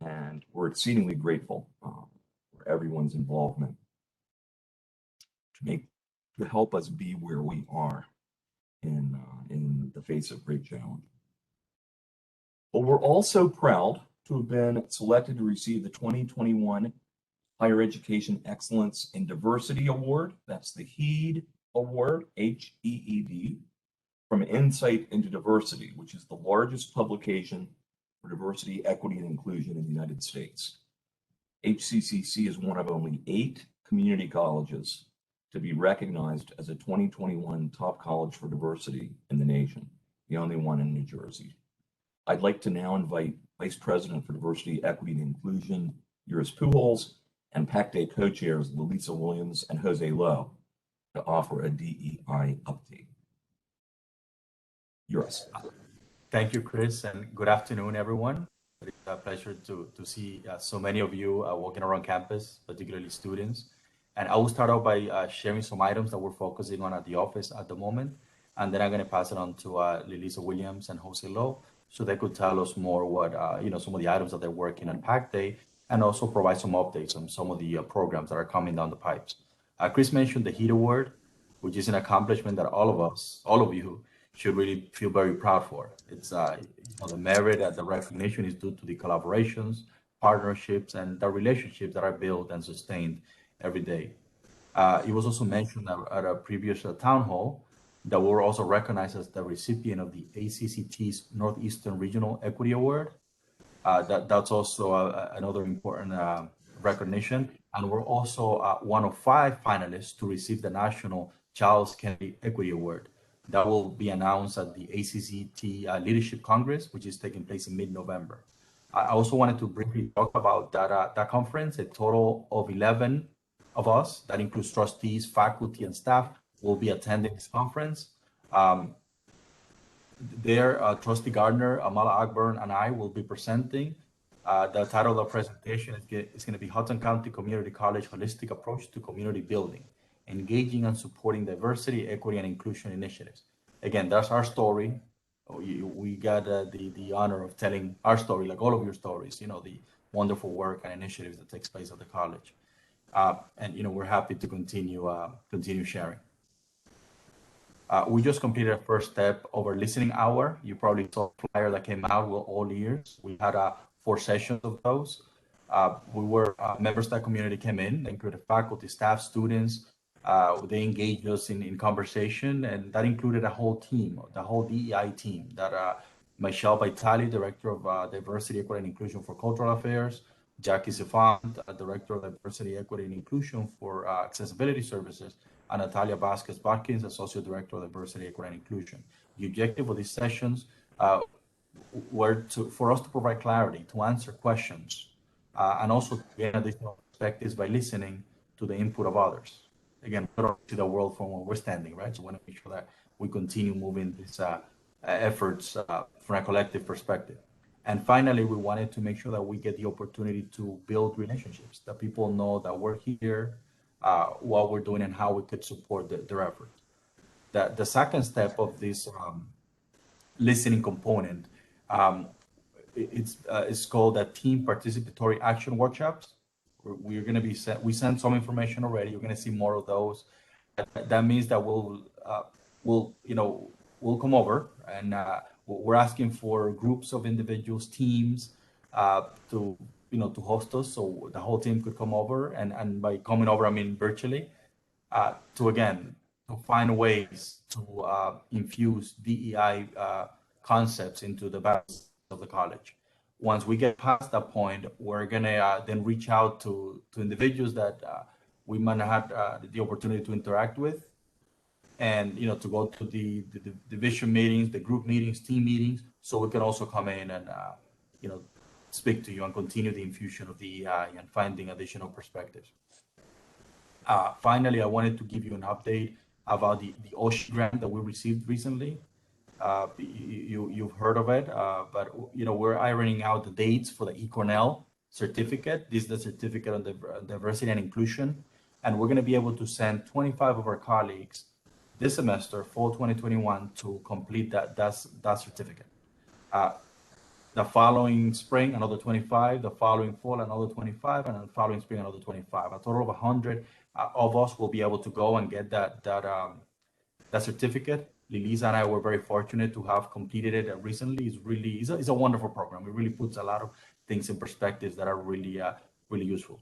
And we're exceedingly grateful for everyone's involvement to help us be where we are in the face of great challenge. But we're also proud to have been selected to receive the 2021 Higher Education Excellence in Diversity Award. That's the HEED Award, HEED, from Insight into Diversity, which is the largest publication for diversity, equity, and inclusion in the United States. HCCC is one of only 8 community colleges to be recognized as a 2021 top college for diversity in the nation, the only one in New Jersey. I'd like to now invite Vice President for Diversity, Equity, and Inclusion, Iris Pujols, and PAC Day co-chairs Lalisa Williams and Jose Lowe to offer a DEI update. Iris. Thank you, Chris, and good afternoon, everyone. It's a pleasure to see so many of you walking around campus, particularly students. And I will start out by sharing some items that we're focusing on at the office at the moment. And then I'm going to pass it on to Lalisa Williams and Jose Lowe, so they could tell us more what, some of the items that they're working on PAC Day, and also provide some updates on some of the programs that are coming down the pipes. Chris mentioned the HEED Award, which is an accomplishment that all of you should really feel very proud for. It's the merit and the recognition is due to the collaborations, partnerships, and the relationships that are built and sustained every day. It was also mentioned at a previous town hall that we were also recognized as the recipient of the ACCT's Northeastern Regional Equity Award. That's also another important recognition. And we're also one of 5 finalists to receive the National Charles Kennedy Equity Award. That will be announced at the ACCT Leadership Congress, which is taking place in mid-November. I also wanted to briefly talk about that conference. A total of 11 of us, that includes trustees, faculty, and staff, will be attending this conference. Trustee Gardner, Amala Akburn, and I will be presenting. The title of the presentation is going to be Hudson County Community College Holistic Approach to Community Building, Engaging and Supporting Diversity, Equity, and Inclusion Initiatives. Again, that's our story. We got the honor of telling our story, like all of your stories, the wonderful work and initiatives that takes place at the college. And we're happy to continue sharing. We just completed a first step of our listening hour. You probably saw a flyer that came out with all ears. We had 4 sessions of those. Members of that community came in, they included faculty, staff, students. They engaged us in conversation, and that included a whole team, the whole DEI team, that Michelle Vitali, Director of Diversity, Equity, and Inclusion for Cultural Affairs, Jackie Sifant, Director of Diversity, Equity, and Inclusion for Accessibility Services, and Natalia Vasquez-Watkins, Associate Director of Diversity, Equity, and Inclusion. The objective of these sessions were for us to provide clarity, to answer questions, and also to gain additional perspectives by listening to the input of others. Again, we don't see the world from where we're standing, right? So we want to make sure that we continue moving these efforts from a collective perspective. And finally, we wanted to make sure that we get the opportunity to build relationships, that people know that we're here, what we're doing, and how we could support their effort. The second step of this listening component, it's called a Team Participatory Action Workshops. We're going to be we sent some information already. You're going to see more of those. That means that we'll come over, and we're asking for groups of individuals, teams, to host us, so the whole team could come over, and by coming over I mean virtually, to find ways to infuse DEI concepts into the values of the college. Once we get past that point, we're gonna then reach out to individuals that we might not have the opportunity to interact with, and to go to the division meetings, the group meetings, team meetings, so we can also come in and speak to you and continue the infusion of DEI and finding additional perspectives. Finally, I wanted to give you an update about the OSHI grant that we received recently. You've heard of it, but we're ironing out the dates for the Ecornel Certificate. This is the Certificate on Diversity and Inclusion, and we're going to be able to send 25 of our colleagues this semester, fall 2021, to complete that certificate. The following spring, another 25. The following fall, another 25, and the following spring, another 25. A total of 100 of us will be able to go and get that certificate. Lilisa and I were very fortunate to have completed it recently. It's a wonderful program. It really puts a lot of things in perspectives that are really useful.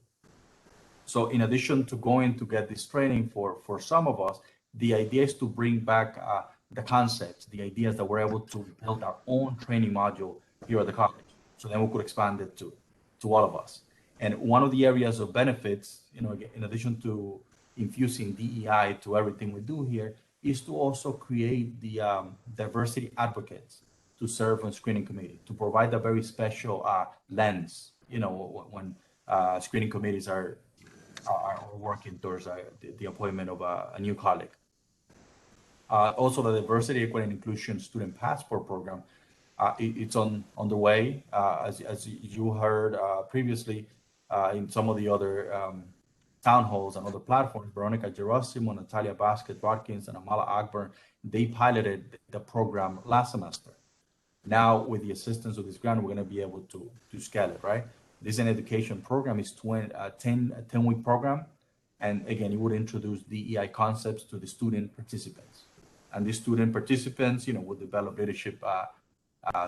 So in addition to going to get this training for some of us, the idea is to bring back the concepts, the ideas that we're able to build our own training module here at the college. So then we could expand it to all of us. And one of the areas of benefits, in addition to infusing DEI to everything we do here, is to also create the diversity advocates to serve on screening committee, to provide a very special lens, when screening committees are working towards the appointment of a new colleague. Also, the Diversity, Equity, and Inclusion Student Passport Program, it's on the way. As you heard previously in some of the other town halls and other platforms, Veronica Gerosimo, Natalia Vasquez-Watkins, and Amala Akburn, they piloted the program last semester. Now, with the assistance of this grant, we're going to be able to scale it, right? This is an education program. It's a 10-week program. And again, it would introduce DEI concepts to the student participants. And these student participants, will develop leadership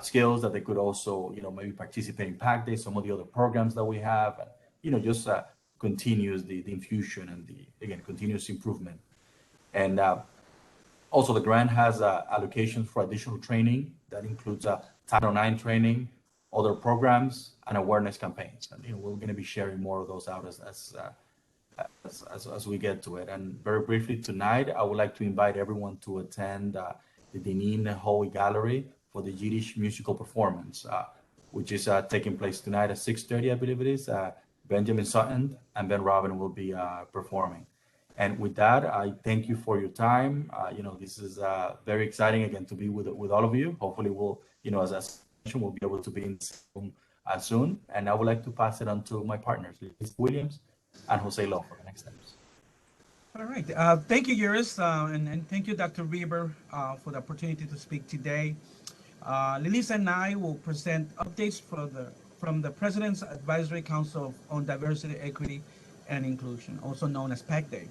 skills that they could also, maybe participate in PAC Day, some of the other programs that we have, and, just continues the infusion and again, continuous improvement. And also the grant has allocations for additional training that includes Title IX training, other programs, and awareness campaigns. And, we're going to be sharing more of those out as we get to it. And very briefly tonight, I would like to invite everyone to attend the Deneen Hoey Gallery for the Yiddish musical performance, which is taking place tonight at 6:30, I believe it is. Benjamin Sutton and Ben Robin will be performing. And with that, I thank you for your time. This is very exciting again to be with all of you. Hopefully we'll, as I mentioned, we'll be able to be in Zoom soon. And I would like to pass it on to my partners, Liz Williams and Jose Lo, for the next steps. All right. Thank you, Yuris, and thank you, Dr. Reber, for the opportunity to speak today. Lilisa and I will present updates from the President's Advisory Council on Diversity, Equity, and Inclusion, also known as PAC Day.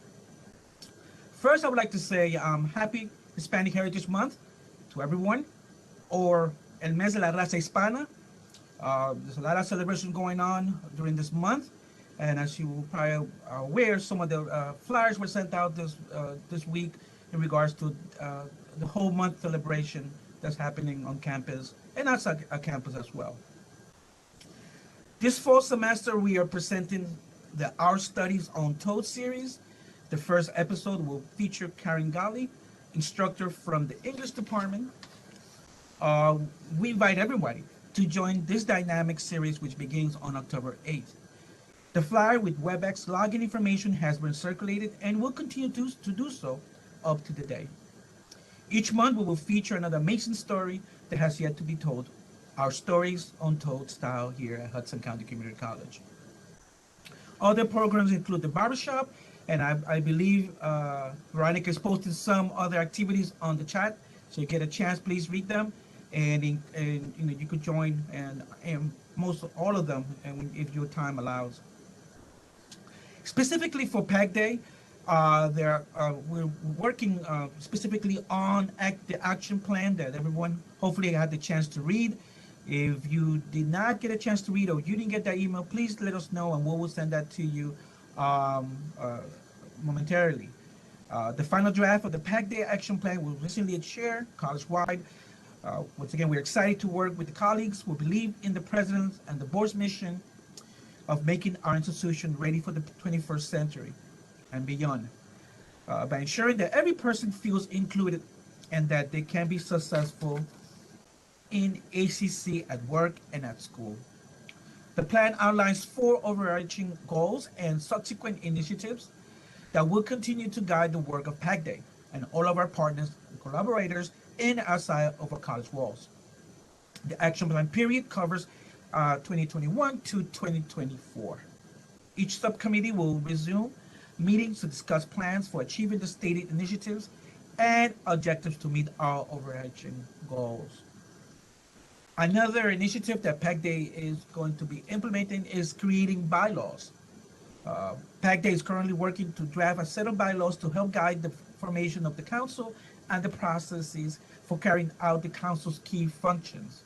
First, I would like to say happy Hispanic Heritage Month to everyone, or El Mes de la Raza Hispana. There's a lot of celebration going on during this month. And as you probably are aware, some of the flyers were sent out this week in regards to the whole month celebration that's happening on campus and outside our campus as well. This fall semester, we are presenting the Our Studies on Toad series. The first episode will feature Karen Gali, instructor from the English department. We invite everybody to join this dynamic series, which begins on October 8th. The flyer with WebEx login information has been circulated and will continue to do so up to the day. Each month we will feature another amazing story that has yet to be told. Our Stories Untold style here at Hudson County Community College. Other programs include the barbershop, and I believe Veronica is posting some other activities on the chat, so you get a chance, please read them, and you could join and most all of them, and if your time allows. Specifically for PAC Day, we're working specifically on the action plan that everyone hopefully had the chance to read. If you did not get a chance to read or you didn't get that email, please let us know and we will send that to you momentarily. The final draft of the PAC Day action plan was recently shared college-wide. Once again, we're excited to work with the colleagues who believe in the President's and the board's mission of making our institution ready for the 21st century and beyond, by ensuring that every person feels included and that they can be successful in HCCC at work and at school. The plan outlines 4 overarching goals and subsequent initiatives that will continue to guide the work of PAC Day and all of our partners and collaborators in and outside of our college walls. The action plan period covers 2021 to 2024. Each subcommittee will resume meetings to discuss plans for achieving the stated initiatives and objectives to meet our overarching goals. Another initiative that PAC Day is going to be implementing is creating bylaws. PAC Day is currently working to draft a set of bylaws to help guide the formation of the council and the processes for carrying out the council's key functions.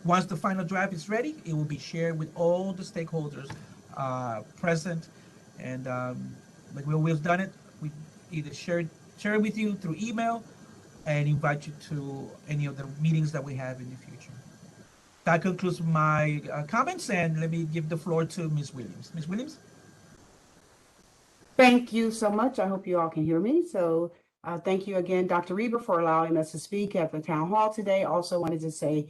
Once the final draft is ready, it will be shared with all the stakeholders present. And like we always done it, we either share it with you through email and invite you to any of the meetings that we have in the future. That concludes my comments, and let me give the floor to Ms. Williams. Ms. Williams? Thank you so much. I hope you all can hear me. So thank you again, Dr. Reber, for allowing us to speak at the town hall today. Also wanted to say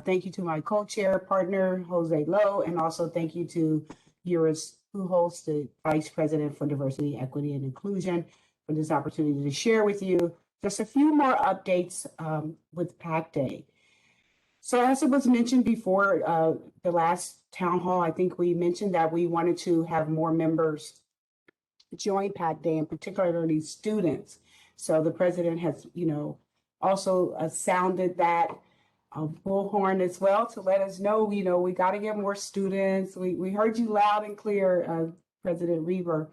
thank you to my co-chair partner, Jose Lo, and also thank you to Yuris, who hosts the Vice President for Diversity, Equity, and Inclusion, for this opportunity to share with you just a few more updates with PAC Day. So as it was mentioned before, the last town hall, I think we mentioned that we wanted to have more members join PAC Day, and particularly students. So the president has, also sounded that bullhorn as well to let us know, we got to get more students. We heard you loud and clear, President Reber.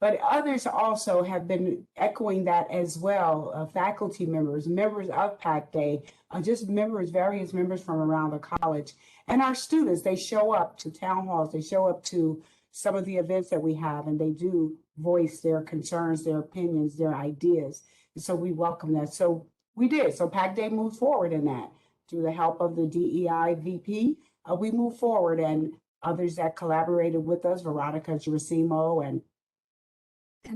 But others also have been echoing that as well. Faculty members, members of PAC Day, just members, various members from around the college. And our students, they show up to town halls, they show up to some of the events that we have, and they do voice their concerns, their opinions, their ideas. And so we welcome that. So we did. So PAC Day moved forward in that. Through the help of the DEI VP, we moved forward, and others that collaborated with us, Veronica Girasimo and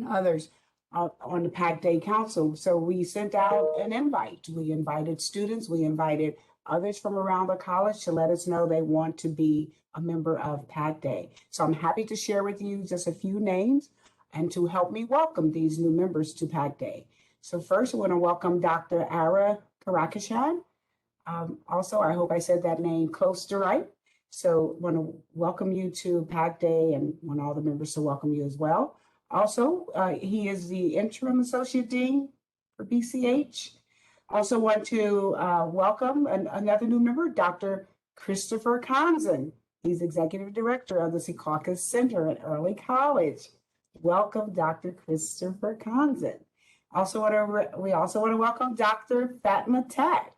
others on the PAC Day Council. So we sent out an invite. We invited students, we invited others from around the college to let us know they want to be a member of PAC Day. So I'm happy to share with you just a few names and to help me welcome these new members to PAC Day. So first, I want to welcome Dr. Ara Karakoshan. Also, I hope I said that name close to right. So I want to welcome you to PAC Day and want all the members to welcome you as well. Also, he is the interim associate dean for BCH. Also want to welcome another new member, Dr. Christopher Conzen. He's executive director of the Secaucus Center at Early College. Welcome, Dr. Christopher Conzen. We also want to welcome Dr. Fatma Tat.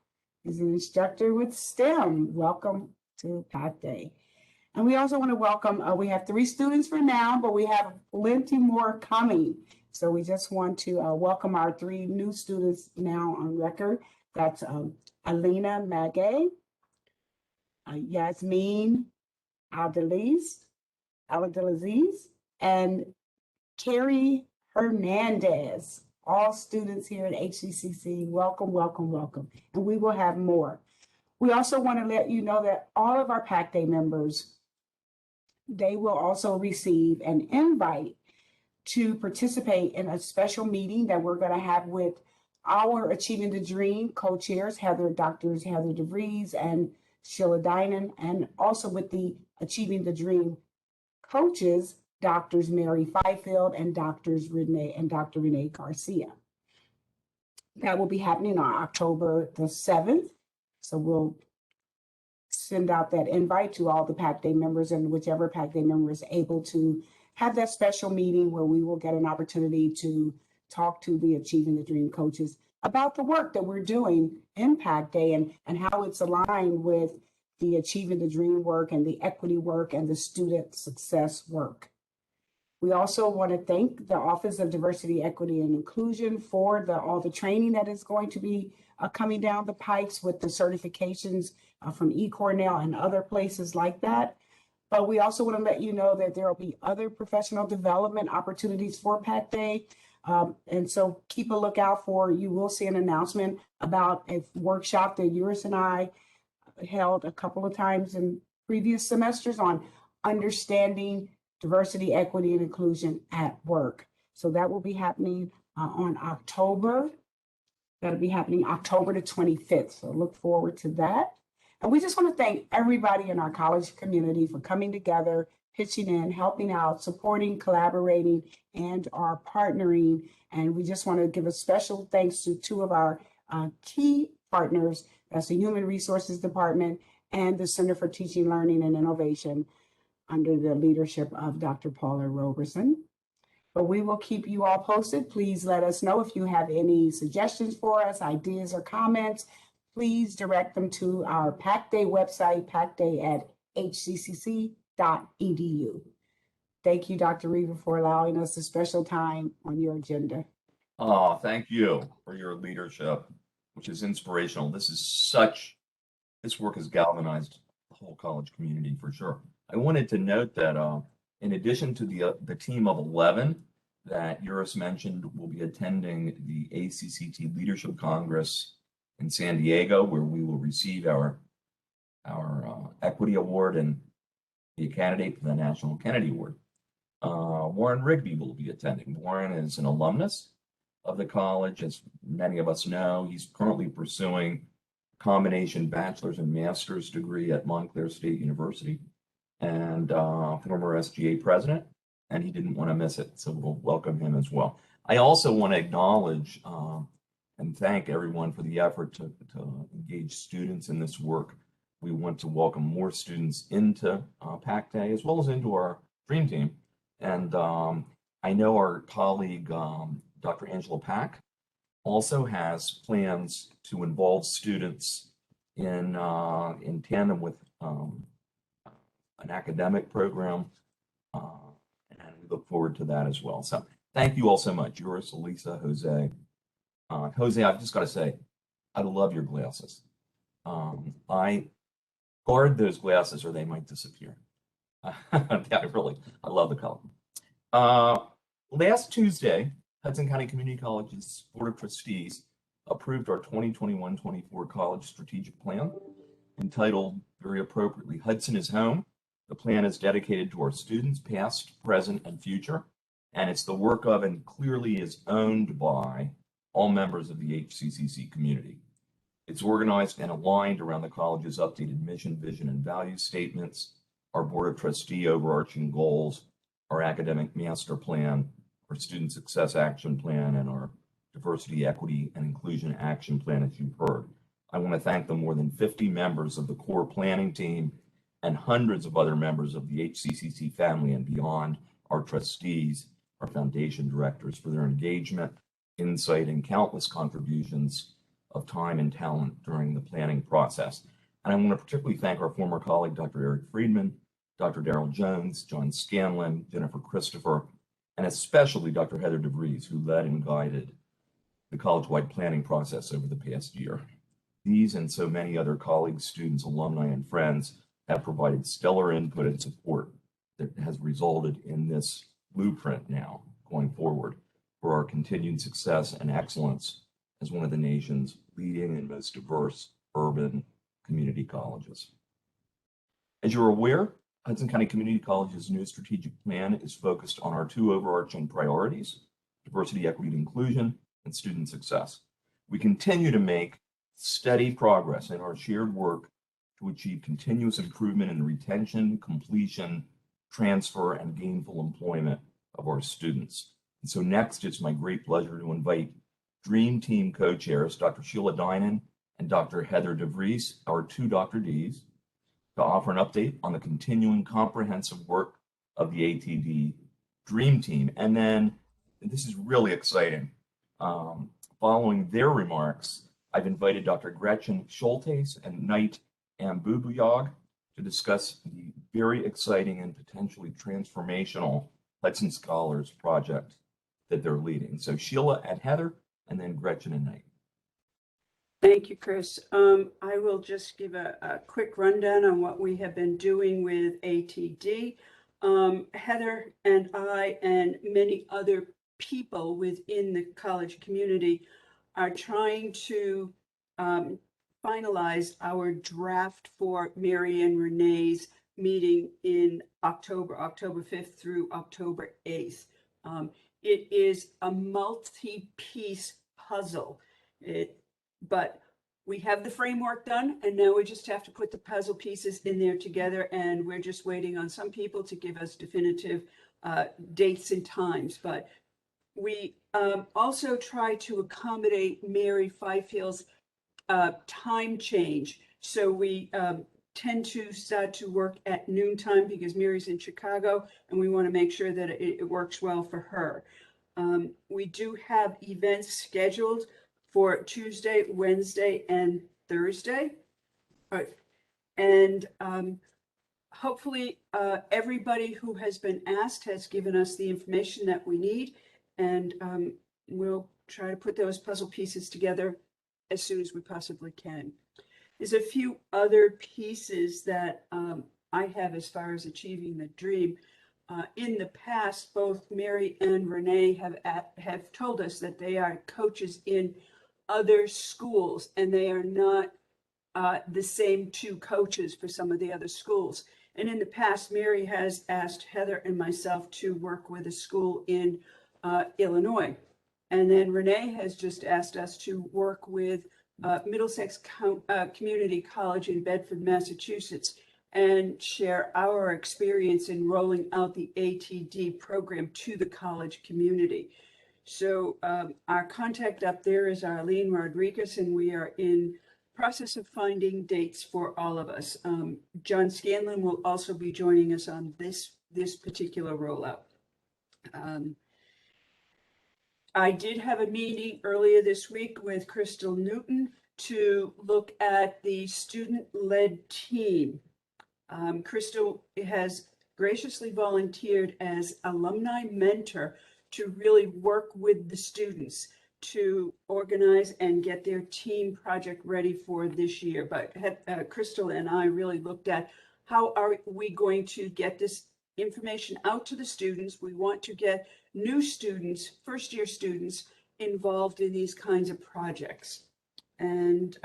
He's an instructor with STEM. Welcome to PAC Day. And we also want to welcome, we have 3 students for now, but we have plenty more coming. So we just want to welcome our 3 new students now on record. That's Alina Magay, Yasmin Abdelaziz, and Carrie Hernandez. All students here at HCCC, welcome, welcome, welcome. And we will have more. We also want to let you know that all of our PAC Day members, they will also receive an invite to participate in a special meeting that we're going to have with our Achieving the Dream co-chairs, Drs. Heather DeVries and Sheila Dinan, and also with the Achieving the Dream coaches, Drs. Mary Fifield and Dr. Renee Garcia. That will be happening on October the 7th. So we'll send out that invite to all the PAC Day members, and whichever PAC Day member is able to have that special meeting where we will get an opportunity to talk to the Achieving the Dream coaches about the work that we're doing in PAC Day and how it's aligned with the Achieving the Dream work and the equity work and the student success work. We also want to thank the Office of Diversity, Equity, and Inclusion for all the training that is going to be coming down the pipes with the certifications from Ecornel and other places like that. But we also want to let you know that there will be other professional development opportunities for PAC Day. And so keep a lookout you will see an announcement about a workshop that yours and I held a couple of times in previous semesters on understanding diversity, equity, and inclusion at work. So that will be happening on October. That'll be happening October the 25th. So look forward to that. And we just want to thank everybody in our college community for coming together, pitching in, helping out, supporting, collaborating, and are partnering. And we just want to give a special thanks to 2 of our key partners. That's the Human Resources Department and the Center for Teaching, Learning, and Innovation under the leadership of Dr. Paula Roberson. But we will keep you all posted. Please let us know if you have any suggestions for us, ideas, or comments. Please direct them to our PAC Day website, pacday@hccc.edu. Thank you, Dr. Reaver, for allowing us a special time on your agenda. Oh, thank you for your leadership, which is inspirational. This work has galvanized the whole college community for sure. I wanted to note that in addition to the team of 11 that Eurus mentioned will be attending the ACCT Leadership Congress in San Diego, where we will receive our Equity Award and be a candidate for the National Kennedy Award. Warren Rigby will be attending. Warren is an alumnus of the college, as many of us know. He's currently pursuing a combination bachelor's and master's degree at Montclair State University, and former SGA president, and he didn't want to miss it, so we'll welcome him as well. I also want to acknowledge and thank everyone for the effort to engage students in this work. We want to welcome more students into PAC Day as well as into our Dream Team. And I know our colleague, Dr. Angela Pack, also has plans to involve students in tandem with an academic program, and we look forward to that as well. So thank you all so much, Joris, Elisa, Jose. Jose, I've just got to say, I love your glasses. I guard those glasses or they might disappear. I love the color. Last Tuesday, Hudson County Community College's Board of Trustees approved our 2021-24 college strategic plan, entitled very appropriately, Hudson is Home. The plan is dedicated to our students, past, present, and future, and it's the work of and clearly is owned by all members of the HCCC community. It's organized and aligned around the college's updated mission, vision, and value statements, our Board of Trustee overarching goals, our academic master plan, our student success action plan, and our diversity, equity, and inclusion action plan, as you've heard. I want to thank the more than 50 members of the core planning team and hundreds of other members of the HCCC family and beyond, our trustees, our foundation directors, for their engagement, insight, and countless contributions of time and talent during the planning process. And I want to particularly thank our former colleague, Dr. Eric Friedman, Dr. Darrell Jones, John Scanlon, Jennifer Christopher, and especially Dr. Heather DeVries, who led and guided the college-wide planning process over the past year. These and so many other colleagues, students, alumni, and friends have provided stellar input and support that has resulted in this blueprint now going forward for our continued success and excellence as one of the nation's leading and most diverse urban community colleges. As you're aware, Hudson County Community College's new strategic plan is focused on our two overarching priorities: diversity, equity, and inclusion, and student success. We continue to make steady progress in our shared work to achieve continuous improvement in the retention, completion, transfer, and gainful employment of our students. And so next, it's my great pleasure to invite Dream Team co-chairs, Dr. Sheila Dinan and Dr. Heather DeVries, our two Dr. Ds, to offer an update on the continuing comprehensive work of the ATD Dream Team. And then, and this is really exciting, following their remarks, I've invited Dr. Gretchen Schultes and Knight Ambubuyog to discuss the very exciting and potentially transformational Hudson Scholars project that they're leading. So Sheila and Heather, and then Gretchen and Knight. Thank you, Chris. I will just give a quick rundown on what we have been doing with ATD. Heather and I and many other people within the college community are trying to finalize our draft for Mary and Renee's meeting in October 5th through October 8th. It is a multi-piece puzzle, but we have the framework done, and now we just have to put the puzzle pieces in there together, and we're just waiting on some people to give us definitive dates and times. But we also try to accommodate Mary Fifield's time change. So we tend to start to work at noontime because Mary's in Chicago, and we want to make sure that it works well for her. We do have events scheduled for Tuesday, Wednesday, and Thursday. And hopefully everybody who has been asked has given us the information that we need, and we'll try to put those puzzle pieces together as soon as we possibly can. There's a few other pieces that I have as far as achieving the dream. In the past, both Mary and Renee have told us that they are coaches in other schools, and they are not the same two coaches for some of the other schools. And in the past, Mary has asked Heather and myself to work with a school in Illinois. And then Renee has just asked us to work with Middlesex Community College in Bedford, Massachusetts, and share our experience in rolling out the ATD program to the college community. So our contact up there is Arlene Rodriguez, and we are in process of finding dates for all of us. John Scanlon will also be joining us on this particular rollout. I did have a meeting earlier this week with Crystal Newton to look at the student-led team. Crystal has graciously volunteered as alumni mentor to really work with the students to organize and get their team project ready for this year. But Crystal and I really looked at how are we going to get this information out to the students. We want to get new students, first-year students, involved in these kinds of projects. And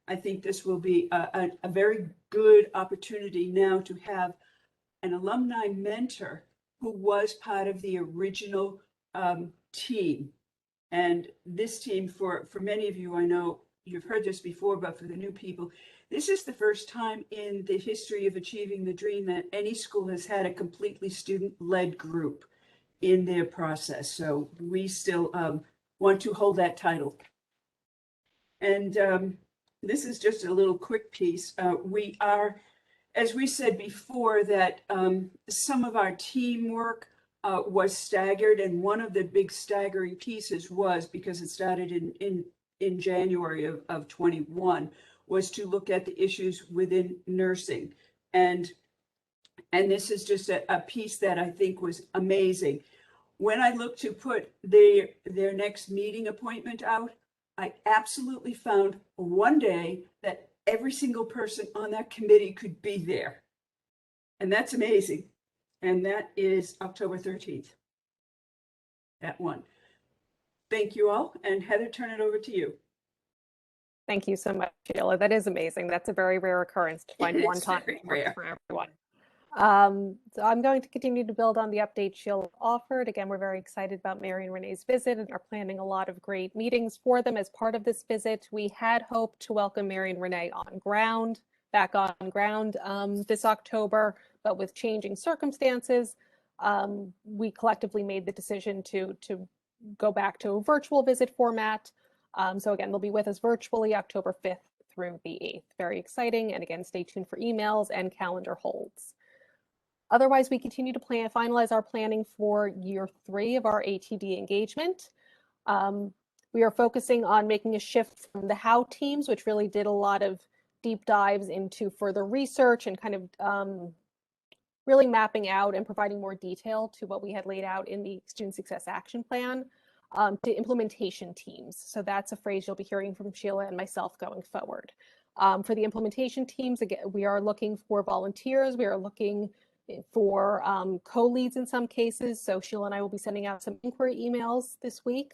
I think this will be a very good opportunity now to have an alumni mentor who was part of the original team. And this team, for many of you, I know you've heard this before, but for the new people, this is the first time in the history of Achieving the Dream that any school has had a completely student-led group in their process. So we still want to hold that title. And this is just a little quick piece. We are, as we said before, that some of our teamwork was staggered, and one of the big staggering pieces was, because it started in January of 21, was to look at the issues within nursing. And this is just a piece that I think was amazing. When I looked to put their next meeting appointment out, I absolutely found one day that every single person on that committee could be there. And that's amazing. And that is October 13th at 1. Thank you all. And Heather, turn it over to you. Thank you so much, Sheila. That is amazing. That's a very rare occurrence to find one time very that works rare. for everyone. So I'm going to continue to build on the update Sheila offered. Again, we're very excited about Mary and Renee's visit and are planning a lot of great meetings for them as part of this visit. We had hoped to welcome Mary and Renee back on ground this October, but with changing circumstances, we collectively made the decision to go back to a virtual visit format. So again, they'll be with us virtually October 5th through the 8th. Very exciting. And again, stay tuned for emails and calendar holds. Otherwise, we continue to finalize our planning for year 3 of our ATD engagement. We are focusing on making a shift from the how teams, which really did a lot of deep dives into further research and kind of really mapping out and providing more detail to what we had laid out in the Student Success Action Plan, to implementation teams. So that's a phrase you'll be hearing from Sheila and myself going forward. For the implementation teams, again, we are looking for volunteers. We are looking for co-leads in some cases. So Sheila and I will be sending out some inquiry emails this week.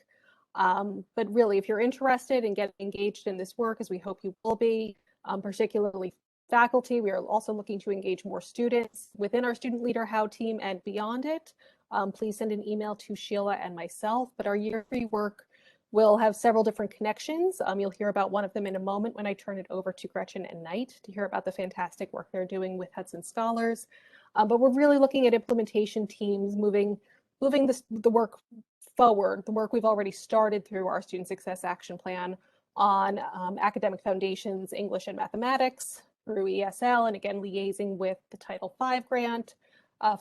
But really, if you're interested in getting engaged in this work, as we hope you will be, particularly faculty, we are also looking to engage more students within our Student Leader How team and beyond it. Please send an email to Sheila and myself. But our year 3 work will have several different connections. You'll hear about one of them in a moment when I turn it over to Gretchen and Knight to hear about the fantastic work they're doing with Hudson Scholars. But we're really looking at implementation teams, moving the work forward, the work we've already started through our Student Success Action Plan on academic foundations, English and mathematics, through ESL, and again, liaising with the Title V grant,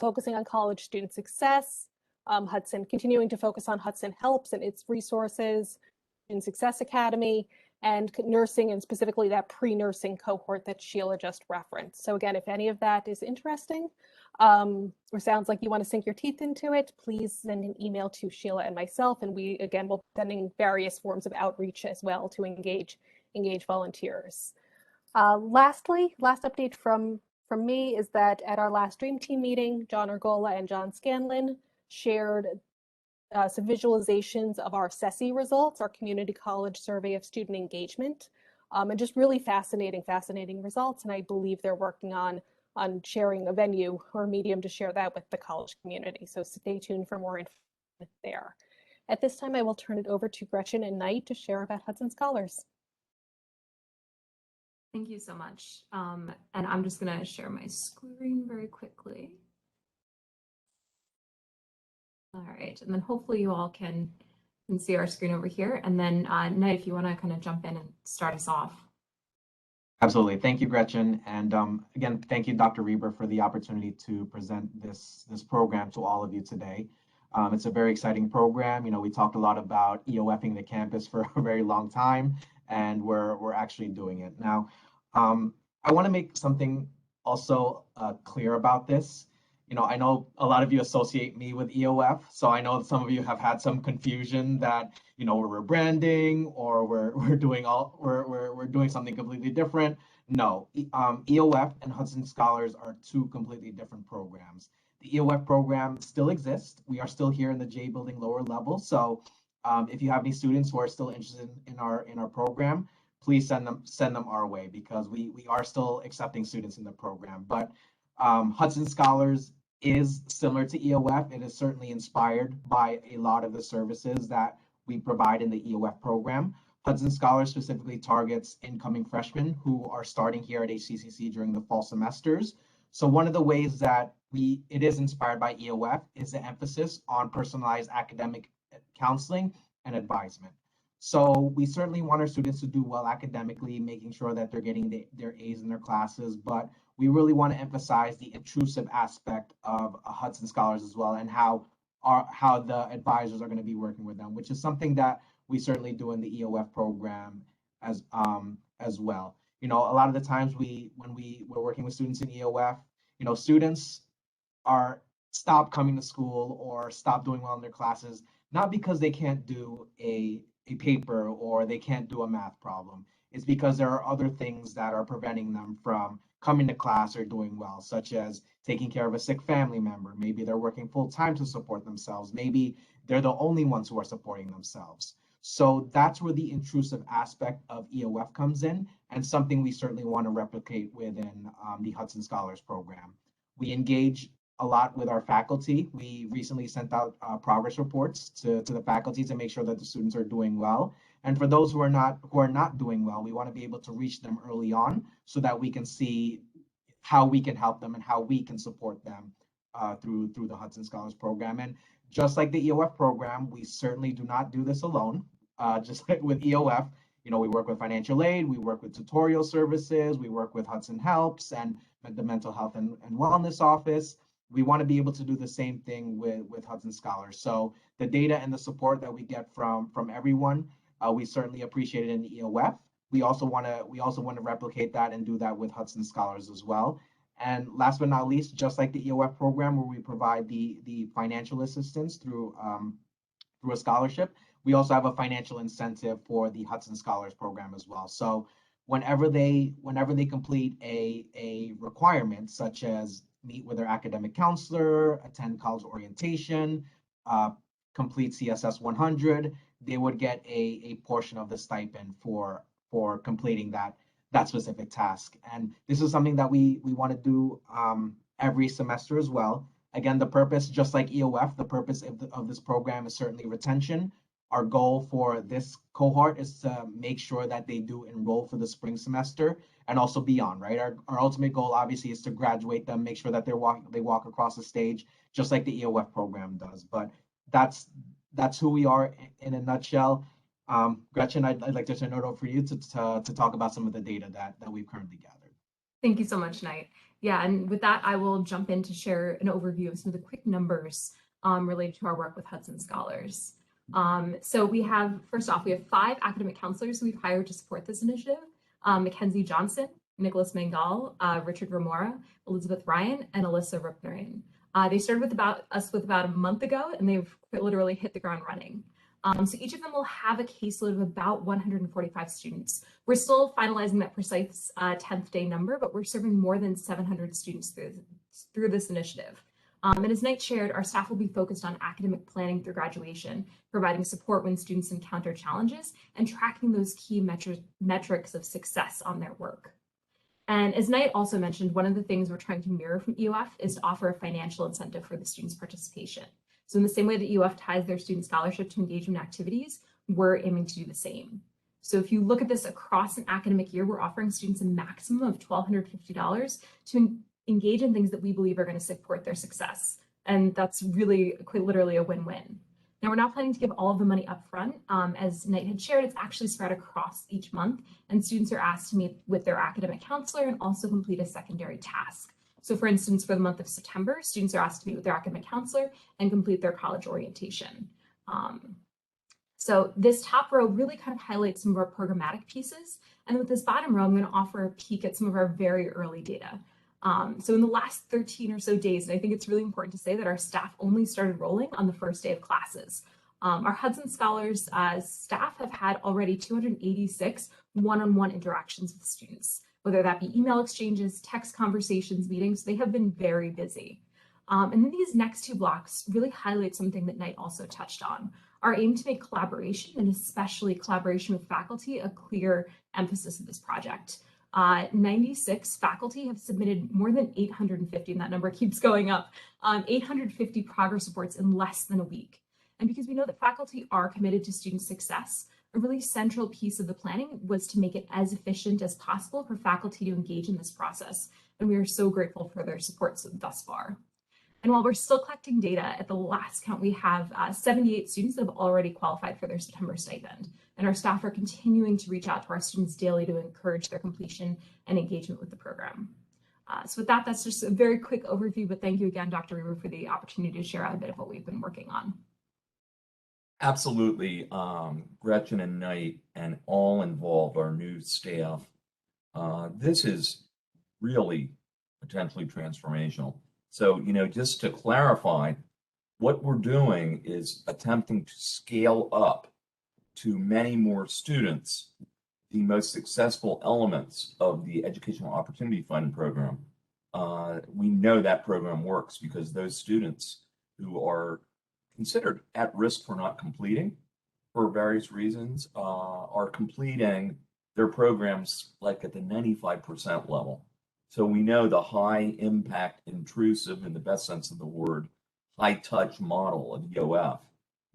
focusing on college student success, Hudson, continuing to focus on Hudson Helps and its resources, Student Success Academy, and nursing, and specifically that pre-nursing cohort that Sheila just referenced. So again, if any of that is interesting, or sounds like you want to sink your teeth into it, please send an email to Sheila and myself, and we, again, will be sending various forms of outreach as well to engage volunteers. Lastly, last update from me is that at our last Dream Team meeting, John Argola and John Scanlon shared some visualizations of our CESI results, our Community College Survey of Student Engagement, and just really fascinating results. And I believe they're working on sharing a venue or medium to share that with the college community. So stay tuned for more information there. At this time, I will turn it over to Gretchen and Knight to share about Hudson Scholars. Thank you so much. And I'm just going to share my screen very quickly. All right, and then hopefully you all can see our screen over here. And then Knight, if you want to kind of jump in and start us off. Absolutely. Thank you, Gretchen. And again, thank you, Dr. Reber, for the opportunity to present this program to all of you today. It's a very exciting program. You know, we talked a lot about EOFing the campus for a very long time, and we're actually doing it now. I want to make something also clear about this. You know, I know a lot of you associate me with EOF, so I know some of you have had some confusion that, you know, we're rebranding or we're doing something completely different. No, EOF and Hudson Scholars are two completely different programs. The EOF program still exists. We are still here in the J building lower level. So if you have any students who are still interested in our program, please send them our way, because we are still accepting students in the program. But Hudson Scholars is similar to EOF. It is certainly inspired by a lot of the services that we provide in the EOF program. Hudson Scholars specifically targets incoming freshmen who are starting here at HCCC during the fall semesters. So one of the ways that it is inspired by EOF is the emphasis on personalized academic counseling and advisement. So we certainly want our students to do well academically, making sure that they're getting their A's in their classes, but we really want to emphasize the intrusive aspect of Hudson Scholars as well, and how the advisors are going to be working with them, which is something that we certainly do in the EOF program as well. You know, a lot of the times when we're working with students in EOF, you know, students stop coming to school or stop doing well in their classes, not because they can't do a paper or they can't do a math problem. It's because there are other things that are preventing them from coming to class or doing well, such as taking care of a sick family member. Maybe they're working full time to support themselves. Maybe they're the only ones who are supporting themselves. So that's where the intrusive aspect of EOF comes in, and something we certainly want to replicate within the Hudson Scholars program. We engage a lot with our faculty. We recently sent out progress reports to the faculty to make sure that the students are doing well. And for those who are not doing well, we want to be able to reach them early on so that we can see how we can help them and how we can support them through the Hudson Scholars program. And just like the EOF program, we certainly do not do this alone. Just like with EOF, you know, we work with financial aid, we work with tutorial services, we work with Hudson Helps and the Mental Health and Wellness Office. We want to be able to do the same thing with Hudson Scholars. So the data and the support that we get from everyone, we certainly appreciate it in the EOF. We also want to replicate that and do that with Hudson Scholars as well. And last but not least, just like the EOF program where we provide the financial assistance through a scholarship, we also have a financial incentive for the Hudson Scholars program as well. So whenever they complete a requirement, such as meet with their academic counselor, attend college orientation, complete CSS 100, they would get a portion of the stipend for completing that specific task. And this is something that we want to do every semester as well. Again, the purpose, just like EOF, the purpose of this program is certainly retention. Our goal for this cohort is to make sure that they do enroll for the spring semester and also beyond, right? Our ultimate goal obviously is to graduate them, make sure that they walk across the stage, just like the EOF program does. But that's who we are in a nutshell. Gretchen, I'd like to turn it over for you to talk about some of the data that we've currently gathered. Thank you so much, Knight. Yeah, and with that, I will jump in to share an overview of some of the quick numbers related to our work with Hudson Scholars. So first off, we have 5 academic counselors we've hired to support this initiative: Mackenzie Johnson, Nicholas Mangal, Richard Ramora, Elizabeth Ryan, and Alyssa Rupnarian. They started with about a month ago, and they've literally hit the ground running. So each of them will have a caseload of about 145 students. We're still finalizing that precise 10th day number, but we're serving more than 700 students through this initiative. And as Knight shared, our staff will be focused on academic planning through graduation, providing support when students encounter challenges, and tracking those key metrics of success on their work. And as Knight also mentioned, one of the things we're trying to mirror from EOF is to offer a financial incentive for the students' participation. So in the same way that EOF ties their student scholarship to engagement activities, we're aiming to do the same. So if you look at this across an academic year, we're offering students a maximum of $1,250 to engage in things that we believe are going to support their success. And that's really quite literally a win-win. Now, we're not planning to give all of the money up front. As Knight had shared, it's actually spread across each month, and students are asked to meet with their academic counselor and also complete a secondary task. So for instance, for the month of September, students are asked to meet with their academic counselor and complete their college orientation. So this top row really kind of highlights some of our programmatic pieces. And with this bottom row, I'm going to offer a peek at some of our very early data. So in the last 13 or so days, and I think it's really important to say that our staff only started rolling on the first day of classes. Our Hudson Scholars staff have had already 286 one-on-one interactions with students, whether that be email exchanges, text conversations, meetings. They have been very busy. And then these next two blocks really highlight something that Knight also touched on, our aim to make collaboration, and especially collaboration with faculty, a clear emphasis of this project. 96 faculty have submitted more than 850, and that number keeps going up, 850 progress reports in less than a week. And because we know that faculty are committed to student success, a really central piece of the planning was to make it as efficient as possible for faculty to engage in this process. And we are so grateful for their support thus far. And while we're still collecting data, at the last count, we have 78 students that have already qualified for their September stipend. And our staff are continuing to reach out to our students daily to encourage their completion and engagement with the program. So with that, that's just a very quick overview, but thank you again, Dr. Reber, for the opportunity to share a bit of what we've been working on. Absolutely. Gretchen and Knight and all involved, our new staff. This is really potentially transformational. So, just to clarify, what we're doing is attempting to scale up to many more students the most successful elements of the Educational Opportunity Fund program. We know that program works because those students who are considered at risk for not completing for various reasons are completing their programs like at the 95% level. So we know the high impact, intrusive, in the best sense of the word, high touch model of EOF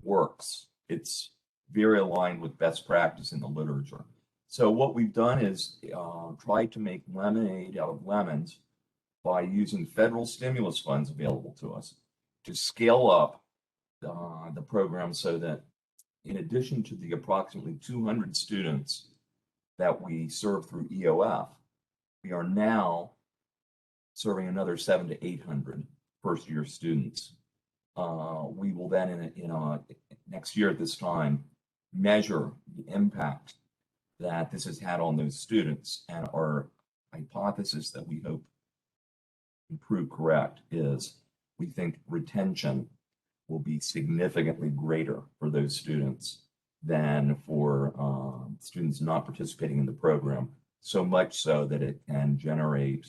works. It's very aligned with best practice in the literature. So what we've done is tried to make lemonade out of lemons by using federal stimulus funds available to us to scale up the program so that in addition to the approximately 200 students that we serve through EOF, we are now serving another 700 to 800 first-year students. We will then, next year at this time, measure the impact that this has had on those students. And our hypothesis that we hope to prove correct is we think retention will be significantly greater for those students than for students not participating in the program, so much so that it can generate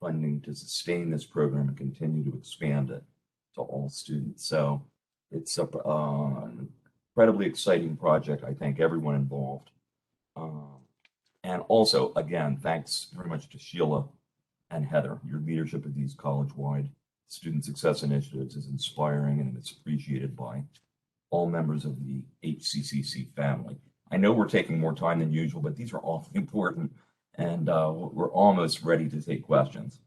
funding to sustain this program and continue to expand it to all students. So it's an incredibly exciting project. I thank everyone involved. And also, again, thanks very much to Sheila and Heather. Your leadership of these college-wide student success initiatives is inspiring, and it's appreciated by all members of the HCCC family. I know we're taking more time than usual, but these are awfully important, and we're almost ready to take questions.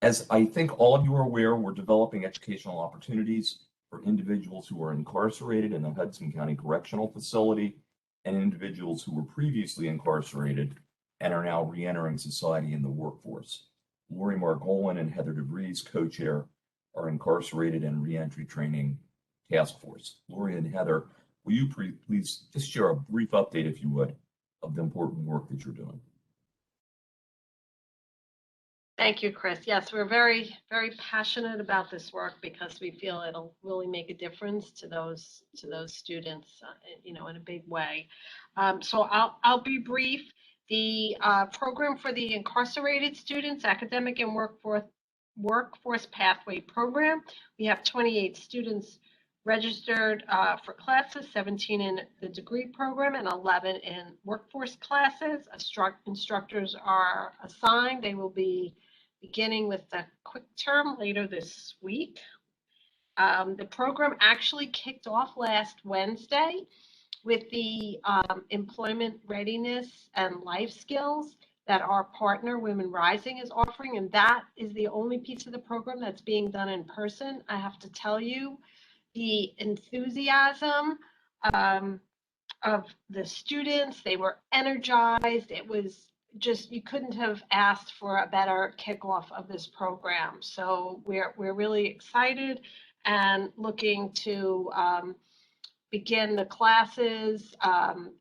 As I think all of you are aware, we're developing educational opportunities for individuals who are incarcerated in the Hudson County Correctional Facility and individuals who were previously incarcerated and are now reentering society in the workforce. Lori Margolin and Heather DeVries, co-chair, our Incarcerated and Reentry Training Task Force. Lori and Heather, will you please just share a brief update, if you would, of the important work that you're doing? Thank you, Chris. Yes, we're very, very passionate about this work because we feel it'll really make a difference to those students, in a big way. So I'll be brief. The program for the incarcerated students, Academic and Workforce Pathway Program, we have 28 students registered for classes, 17 in the degree program and 11 in workforce classes. Instructors are assigned. They will be beginning with the quick term later this week. The program actually kicked off last Wednesday with the employment readiness and life skills that our partner Women Rising is offering, and that is the only piece of the program that's being done in person. I have to tell you, the enthusiasm of the students, they were energized. It was just, you couldn't have asked for a better kickoff of this program. So we're really excited and looking to begin the classes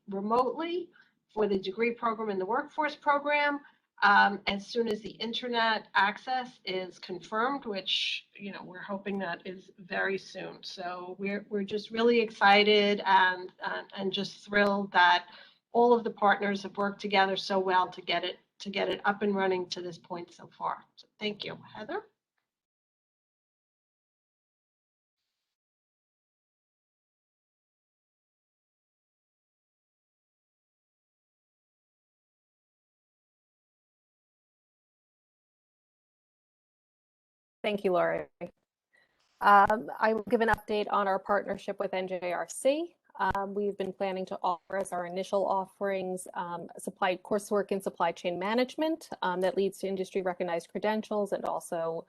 remotely for the degree program and the workforce program as soon as the internet access is confirmed, which, you know, we're hoping that is very soon. So we're just really excited and just thrilled that all of the partners have worked together so well to get it up and running to this point so far. So thank you. Heather? Thank you, Lori. I will give an update on our partnership with NJRC. We've been planning to offer as our initial offerings supply coursework in supply chain management that leads to industry recognized credentials and also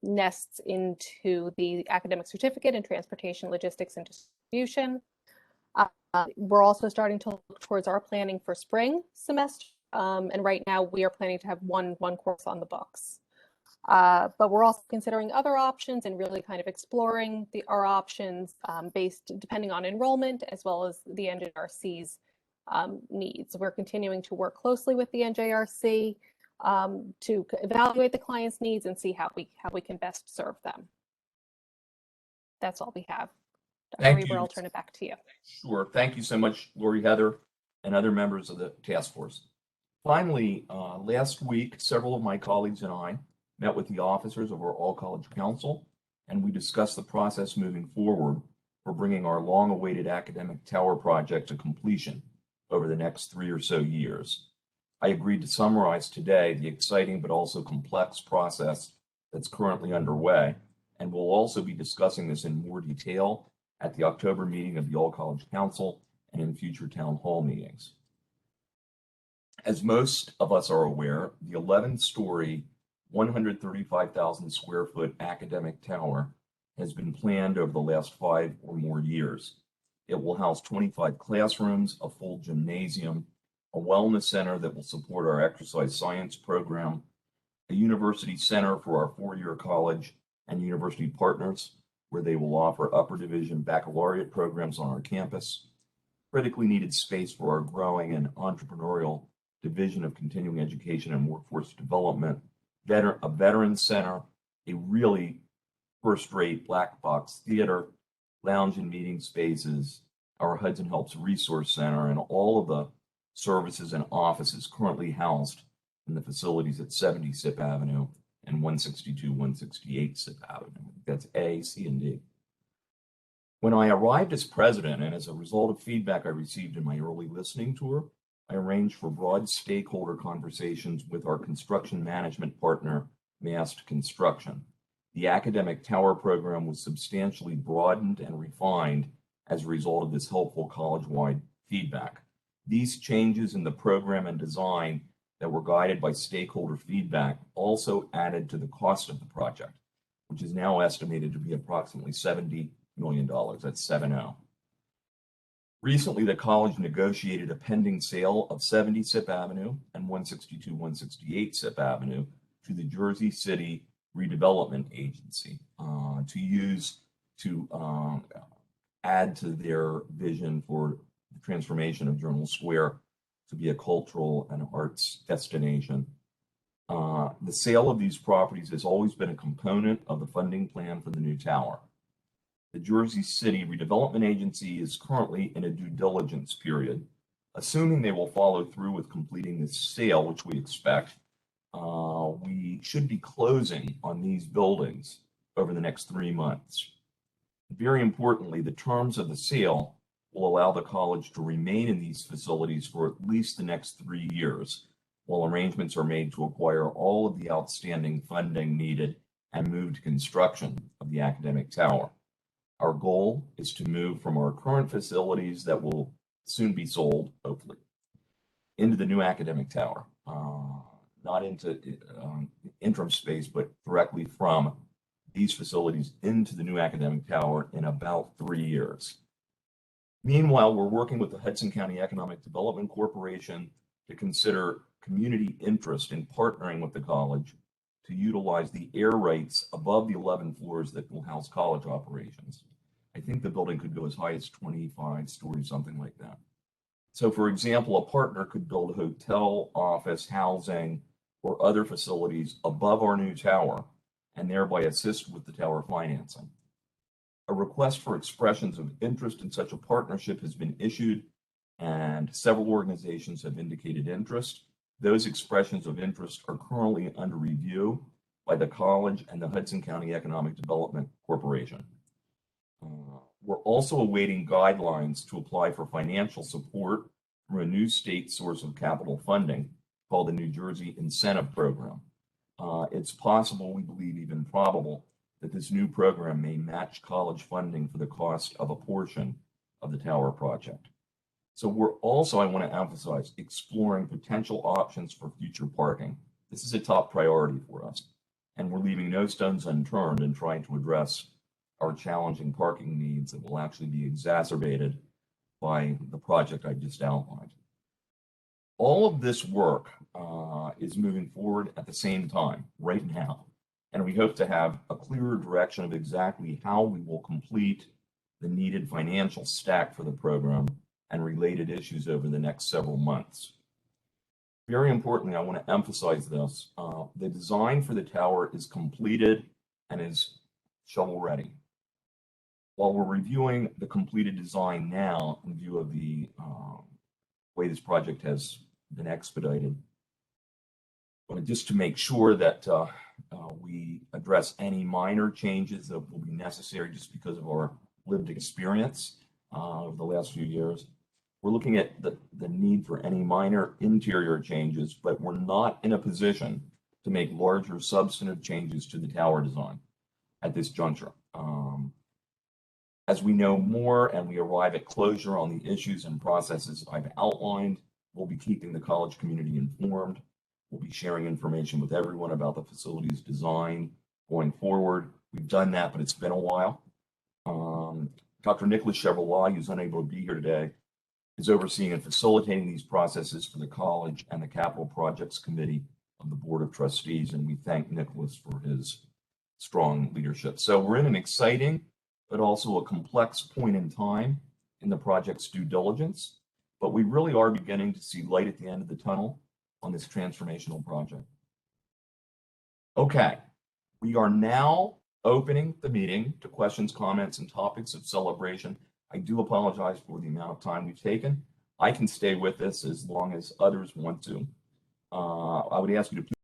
nests into the academic certificate in transportation, logistics, and distribution. We're also starting to look towards our planning for spring semester. And right now we are planning to have one course on the books. But we're also considering other options and really kind of exploring our options based depending on enrollment as well as the NJRC's needs. We're continuing to work closely with the NJRC to evaluate the client's needs and see how we can best serve them. That's all we have. Dr. Reber, I'll turn it back to you. Sure. Thank you so much, Lori, Heather, and other members of the task force. Finally, last week, several of my colleagues and I met with the officers of our All-College Council, and we discussed the process moving forward for bringing our long-awaited academic tower project to completion over the next 3 or so years. I agreed to summarize today the exciting but also complex process that's currently underway, and we'll also be discussing this in more detail at the October meeting of the All-College Council and in future town hall meetings. As most of us are aware, the 11-story 135,000 square foot academic tower has been planned over the last 5 or more years. It will house 25 classrooms, a full gymnasium, a wellness center that will support our exercise science program, a university center for our 4-year college and university partners, where they will offer upper division baccalaureate programs on our campus, critically needed space for our growing and entrepreneurial division of continuing education and workforce development, a veterans center, a really first-rate black box theater, lounge and meeting spaces, our Hudson Helps Resource Center, and all of the services and offices currently housed in the facilities at 70 Sip Avenue and 162, 168 Sip Avenue. That's A, C, and D. When I arrived as president, and as a result of feedback I received in my early listening tour, I arranged for broad stakeholder conversations with our construction management partner, Mast Construction. The academic tower program was substantially broadened and refined as a result of this helpful college-wide feedback. These changes in the program and design that were guided by stakeholder feedback also added to the cost of the project, which is now estimated to be approximately $70 million. That's 70. Recently, the college negotiated a pending sale of 70 Sip Avenue and 162, 168 Sip Avenue to the Jersey City Redevelopment Agency to add to their vision for the transformation of Journal Square to be a cultural and arts destination. The sale of these properties has always been a component of the funding plan for the new tower. The Jersey City Redevelopment Agency is currently in a due diligence period. Assuming they will follow through with completing this sale, which we expect, we should be closing on these buildings over the next 3 months. Very importantly, the terms of the sale will allow the college to remain in these facilities for at least the next 3 years, while arrangements are made to acquire all of the outstanding funding needed and move to construction of the academic tower. Our goal is to move from our current facilities that will soon be sold, hopefully, into the new academic tower, not into interim space, but directly from these facilities into the new academic tower in about 3 years. Meanwhile, we're working with the Hudson County Economic Development Corporation to consider community interest in partnering with the college to utilize the air rights above the 11 floors that will house college operations. I think the building could go as high as 25 stories, something like that. So for example, a partner could build a hotel, office, housing, or other facilities above our new tower and thereby assist with the tower financing. A request for expressions of interest in such a partnership has been issued, and several organizations have indicated interest. Those expressions of interest are currently under review by the college and the Hudson County Economic Development Corporation. We're also awaiting guidelines to apply for financial support from a new state source of capital funding called the New Jersey Incentive Program. It's possible, we believe even probable, that this new program may match college funding for the cost of a portion of the tower project. So we're also, I want to emphasize, exploring potential options for future parking. This is a top priority for us, and we're leaving no stones unturned in trying to address our challenging parking needs that will actually be exacerbated by the project I just outlined. All of this work is moving forward at the same time right now, and we hope to have a clearer direction of exactly how we will complete the needed financial stack for the program and related issues over the next several months. Very importantly, I want to emphasize this. The design for the tower is completed and is shovel ready. While we're reviewing the completed design now in view of the way this project has been expedited, just to make sure that we address any minor changes that will be necessary just because of our lived experience over the last few years. We're looking at the need for any minor interior changes, but we're not in a position to make larger substantive changes to the tower design at this juncture. As we know more and we arrive at closure on the issues and processes I've outlined, we'll be keeping the college community informed. We'll be sharing information with everyone about the facility's design going forward. We've done that, but it's been a while. Dr. Nicholas Chevrolet, who's unable to be here today, is overseeing and facilitating these processes for the college and the Capital Projects Committee of the Board of Trustees, and we thank Nicholas for his strong leadership. So we're in an exciting, but also a complex point in time in the project's due diligence, but we really are beginning to see light at the end of the tunnel on this transformational project. Okay, we are now opening the meeting to questions, comments, and topics of celebration. I do apologize for the amount of time we've taken. I can stay with this as long as others want to. I would ask you to